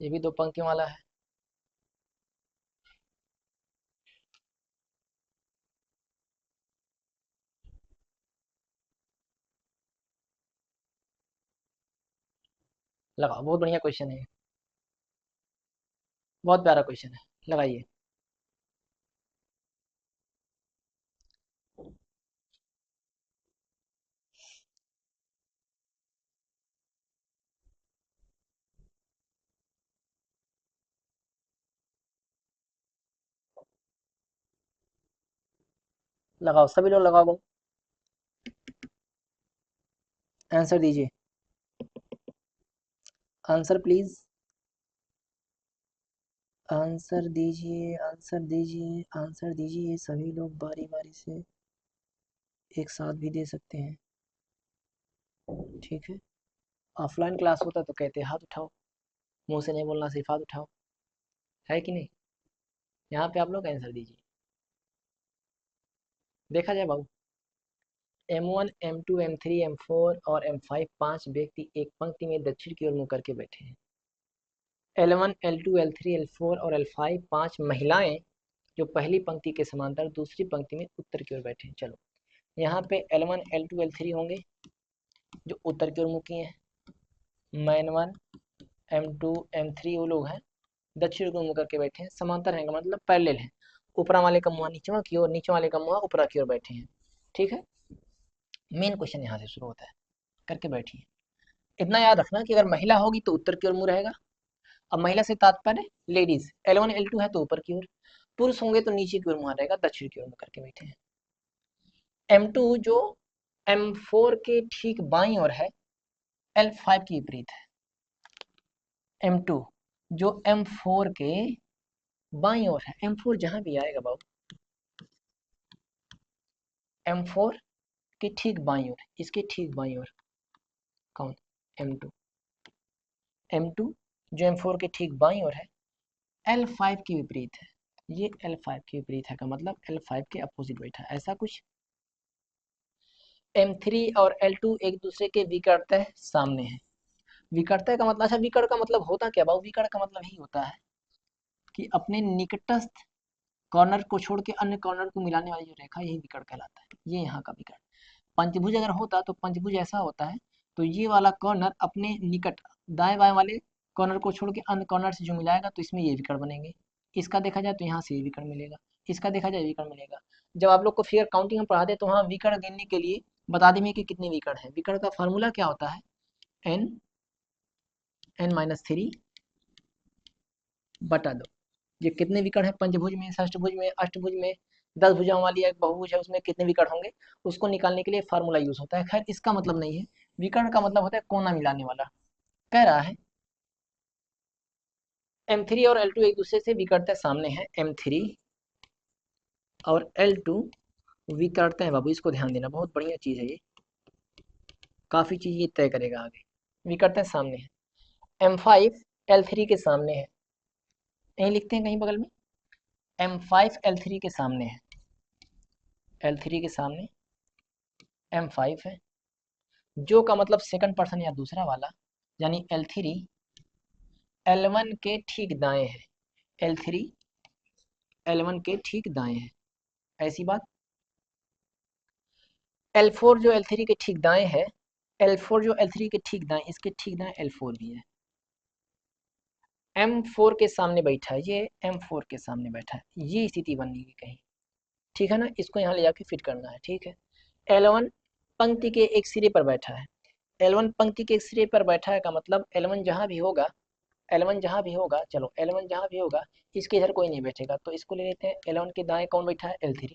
ये भी 2 पंक्तियों वाला है। लगाओ, बहुत बढ़िया क्वेश्चन है, बहुत प्यारा क्वेश्चन है, लगाइए। लगाओ, सभी लोग लगाओ बाबू। आंसर दीजिए, आंसर प्लीज, आंसर दीजिए, आंसर दीजिए, आंसर दीजिए। सभी लोग बारी बारी से एक साथ भी दे सकते हैं। ठीक है? ऑफलाइन क्लास होता तो कहते हाथ उठाओ, मुंह से नहीं बोलना, सिर्फ हाथ उठाओ, है कि नहीं? यहाँ पे आप लोग आंसर दीजिए। देखा जाए बाबू, M1 M2 M3 M4 और M5 5 व्यक्ति एक पंक्ति में दक्षिण की ओर मुंह करके बैठे हैं। L1 L2 L3 L4 और L5 5 महिलाएं जो पहली पंक्ति के समांतर दूसरी पंक्ति में उत्तर की ओर बैठे हैं। चलो यहाँ पे L1 L2 L3 होंगे जो उत्तर की ओर मुखी हैं। M1 M2 M3 वो लोग हैं दक्षिण को मुंह करके बैठे हैं। समांतर है मतलब पैरेलल है, ऊपरा वाले का मुंह नीचवा की ओर, नीचे वाले का मुंह ऊपरा की ओर बैठे हैं। ठीक है? मेन क्वेश्चन यहाँ से शुरू होता है, करके बैठिए। इतना याद रखना कि अगर महिला होगी तो उत्तर की ओर मुंह रहेगा। अब महिला से तात्पर्य लेडीज, L1 L2 है तो ऊपर की ओर, पुरुष होंगे तो नीचे की ओर मुंह रहेगा, दक्षिण की ओर मुंह करके बैठे हैं। M2 जो M4 के ठीक बाईं ओर है, L5 की विपरीत है। M2 जो M4 के बाईं ओर है, M4 जहां भी आएगा बाबू, M4 के ठीक बाईं ओर, इसके ठीक बाईं ओर कौन? M2। M2 जो M4 के ठीक बाईं ओर है, L5 की विपरीत है। ये L5 के विपरीत है का मतलब L5 के अपोजिट बैठा है, ऐसा कुछ। M3 और L2 एक दूसरे के विकर्तय सामने है। विकर्तय का मतलब, अच्छा विकर्ण का मतलब होता क्या बाबू? विकर्ण का मतलब ही होता है कि अपने निकटस्थ कॉर्नर को छोड़ के अन्य कॉर्नर को मिलाने वाली जो रेखा, यही विकर्ण कहलाता है। ये यहाँ का विकर्ण। पंचभुज अगर होता तो पंचभुज ऐसा होता है, तो ये वाला कॉर्नर अपने निकट दाएं बाएं वाले कॉर्नर को छोड़ के अन्य कॉर्नर से जो मिलाएगा तो इसमें ये विकर्ण बनेंगे। इसका देखा जाए तो यहाँ से ये विकर्ण मिलेगा, इसका देखा जाए विकर्ण मिलेगा। जब आप लोग को फिगर काउंटिंग में पढ़ाते तो वहाँ विकर्ण गिनने के लिए बता देंगे कि कितने विकर्ण है। विकर्ण का फॉर्मूला क्या होता है? n n-3 बटा 2। ये कितने विकर्ण है पंचभुज में, षष्ठभुज में, अष्टभुज में, 10 भुजाओं वाली एक बहुभुज है उसमें कितने विकर्ण होंगे, उसको निकालने के लिए फार्मूला यूज होता है। खैर इसका मतलब नहीं है। विकर्ण का मतलब होता है कोना मिलाने वाला। कह रहा है M3 और L2 एक दूसरे से विकर्ता सामने हैं, M3 और L2 विकर्ता है बाबू, इसको ध्यान देना, बहुत बढ़िया चीज है ये, काफी चीज ये तय करेगा आगे। विकर्ता सामने है, M5 L3 के सामने है, यही लिखते हैं कहीं बगल में, M5 L3 के सामने है, L3 के सामने M5 है, जो का मतलब सेकंड पर्सन या दूसरा वाला, यानी L3 L1 के ठीक दाएं है, L3 L1 के ठीक दाएं है, ऐसी बात। L4 जो L3 के ठीक दाएं है, L4 जो L3 के ठीक दाएं, इसके ठीक दाएं L4 भी है, M4 के सामने बैठा है, ये M4 के सामने बैठा है, ये स्थिति बनेगी कहीं, ठीक है ना, इसको यहाँ ले जाके फिट करना है, ठीक है। L1 पंक्ति के एक सिरे पर बैठा है, L1 पंक्ति के एक सिरे पर बैठा है का मतलब L1 जहाँ भी होगा, L1 जहाँ भी होगा, चलो L1 जहाँ भी होगा, इसके इधर कोई नहीं बैठेगा, तो इसको ले लेते हैं, L1 के दाएं कौन बैठा है, L3,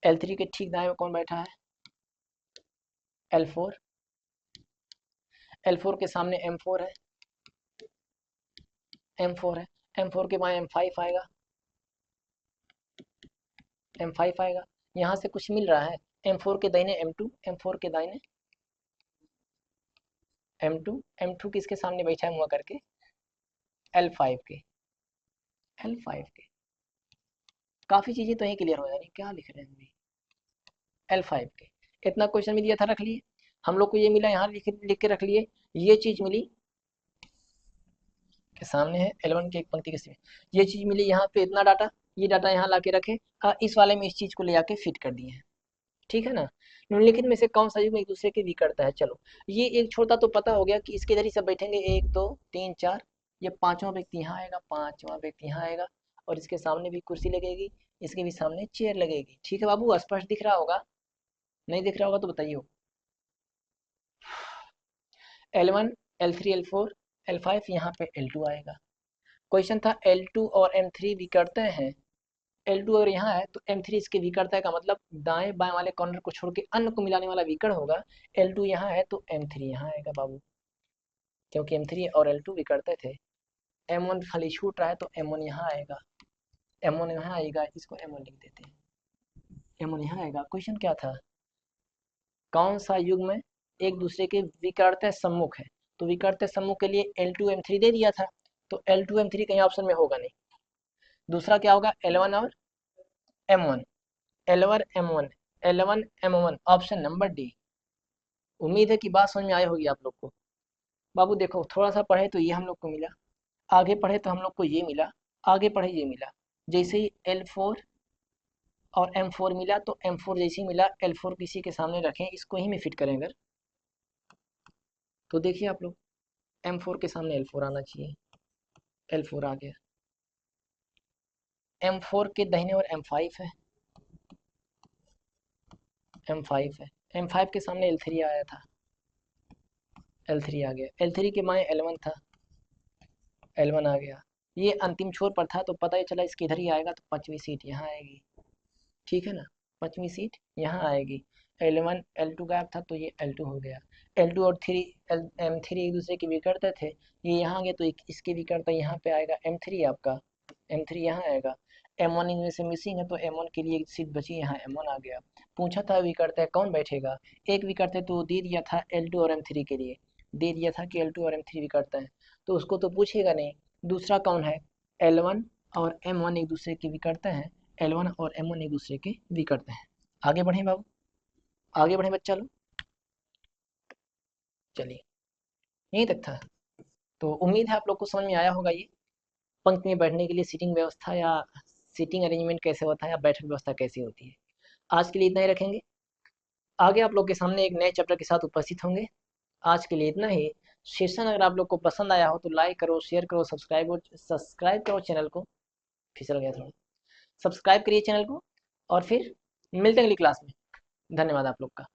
L3 के ठीक दाएं में कौन बैठा है, L4, L4 के सामने M4 है, M4 है, M4 के बाएं M5 आएगा, M5 आएगा, यहाँ से कुछ मिल रहा है, M4 के दाहिने M2, M4 के दाहिने M2, M2 किसके सामने बैठा है मुआ करके, L5 के, L5 के, काफी चीजें तो यही क्लियर हो जा रही, क्या लिख रहे हैं भाई, L5 के, इतना क्वेश्चन में दिया था, रख लिए, हम लोग को ये मिला, यहाँ लिख के रख लिए, ये चीज मिली के सामने है L1 के एक पंक्ति के सामने, ये चीज मिली यहाँ पे, इतना डाटा, ये डाटा यहाँ ला के रखे, इस वाले में इस चीज को ले जाके फिट कर दिए हैं, ठीक है ना। निम्नलिखित में से कौन सा युग्म एक दूसरे के विकर्ता है, चलो ये एक छोटा तो पता हो गया कि इसके इधर ही सब बैठेंगे, 1 2 3 4, ये पांचवा व्यक्ति यहाँ आएगा, पांचवा व्यक्ति यहाँ आएगा, और इसके सामने भी कुर्सी लगेगी, इसके भी सामने चेयर लगेगी, ठीक है बाबू, स्पष्ट दिख रहा होगा, नहीं दिख रहा होगा तो बताइए। L1 L3 L4 L5, यहाँ पे L2 आएगा, क्वेश्चन था L2 और M3 विकर्ता हैं, L2 अगर यहाँ है तो M3 इसके विकर्ता है का मतलब दाएं बाएं वाले कॉर्नर को छोड़ के अन्य को मिलाने वाला विकर्ण होगा, L2 यहाँ है तो M3 यहाँ आएगा बाबू, क्योंकि M3 और L2 विकर्ता थे, M1 खाली छूट रहा है तो M1 यहाँ आएगा, M1 यहाँ आएगा, इसको M1 लिख देते हैं, M1 यहाँ आएगा। क्वेश्चन क्या था, कौन सा युग्म एक दूसरे के विकर्ता सम्मुख है, तो विकर्ता सम्मुख के लिए L2 M3 दे दिया था, तो L2 M3 कहीं ऑप्शन में होगा नहीं, दूसरा क्या होगा, L1 और M1, L1 M1, L1 M1, option number D. उम्मीद है कि बात समझ में आई होगी आप लोग को। बाबू देखो, थोड़ा सा पढ़े तो ये हम लोग को मिला, आगे पढ़े तो हम लोग को ये मिला, आगे पढ़े ये मिला, जैसे ही L4 और M4 मिला तो M4 जैसे ही मिला, L4 किसी के सामने रखें, इसको ही में फिट करें अगर, तो देखिए आप लोग, M4 के सामने L4 आना चाहिए, L4 आ गया, M4 के दाहिने और M5 है, M5 है, M5 के सामने L3 आया था, L3 आ गया, L3 के बाएं L1 था, L1 आ गया, ये अंतिम छोर पर था तो पता ही चला इसके इधर ही आएगा, तो पांचवी सीट यहाँ आएगी, ठीक है ना, पांचवी सीट यहाँ आएगी, L1 L2 गायब था तो ये L2 हो गया, L2 और M3 एक दूसरे के विकर्ता थे, ये यहाँ गए तो इसके विकर्ता यहाँ पे आएगा, M3 आपका, M3 यहाँ आएगा, M1 इनमें से मिसिंग है तो M1 के लिए एक सीट बची, यहाँ M1 आ गया। पूछा था विकर्ता कौन बैठेगा, एक विकर्ता तो दे दिया था L2 और M3 के लिए, दे दिया था कि L2 और M3 विकर्ता है, तो उसको तो पूछेगा नहीं। दूसरा कौन है, L1 और M1 एक दूसरे के विकर्ता हैं, L1 और M1 एक दूसरे के विकर्ता हैं। आगे बढ़े बाबू, आगे बढ़े बच्चा लोग, चलिए यहीं तक था, तो उम्मीद है आप लोग को समझ में आया होगा ये पंक्ति में बैठने के लिए सीटिंग व्यवस्था या सीटिंग अरेंजमेंट कैसे होता है या बैठक व्यवस्था कैसी होती है। आज के लिए इतना ही रखेंगे, आगे आप लोग के सामने एक नए चैप्टर के साथ उपस्थित होंगे। आज के लिए इतना ही। सेशन अगर आप लोग को पसंद आया हो तो लाइक करो, शेयर करो, सब्सक्राइब करो चैनल को, फिसल गया थोड़ा, सब्सक्राइब करिए चैनल को, और फिर मिलते हैं अगली क्लास में। धन्यवाद आप लोग का।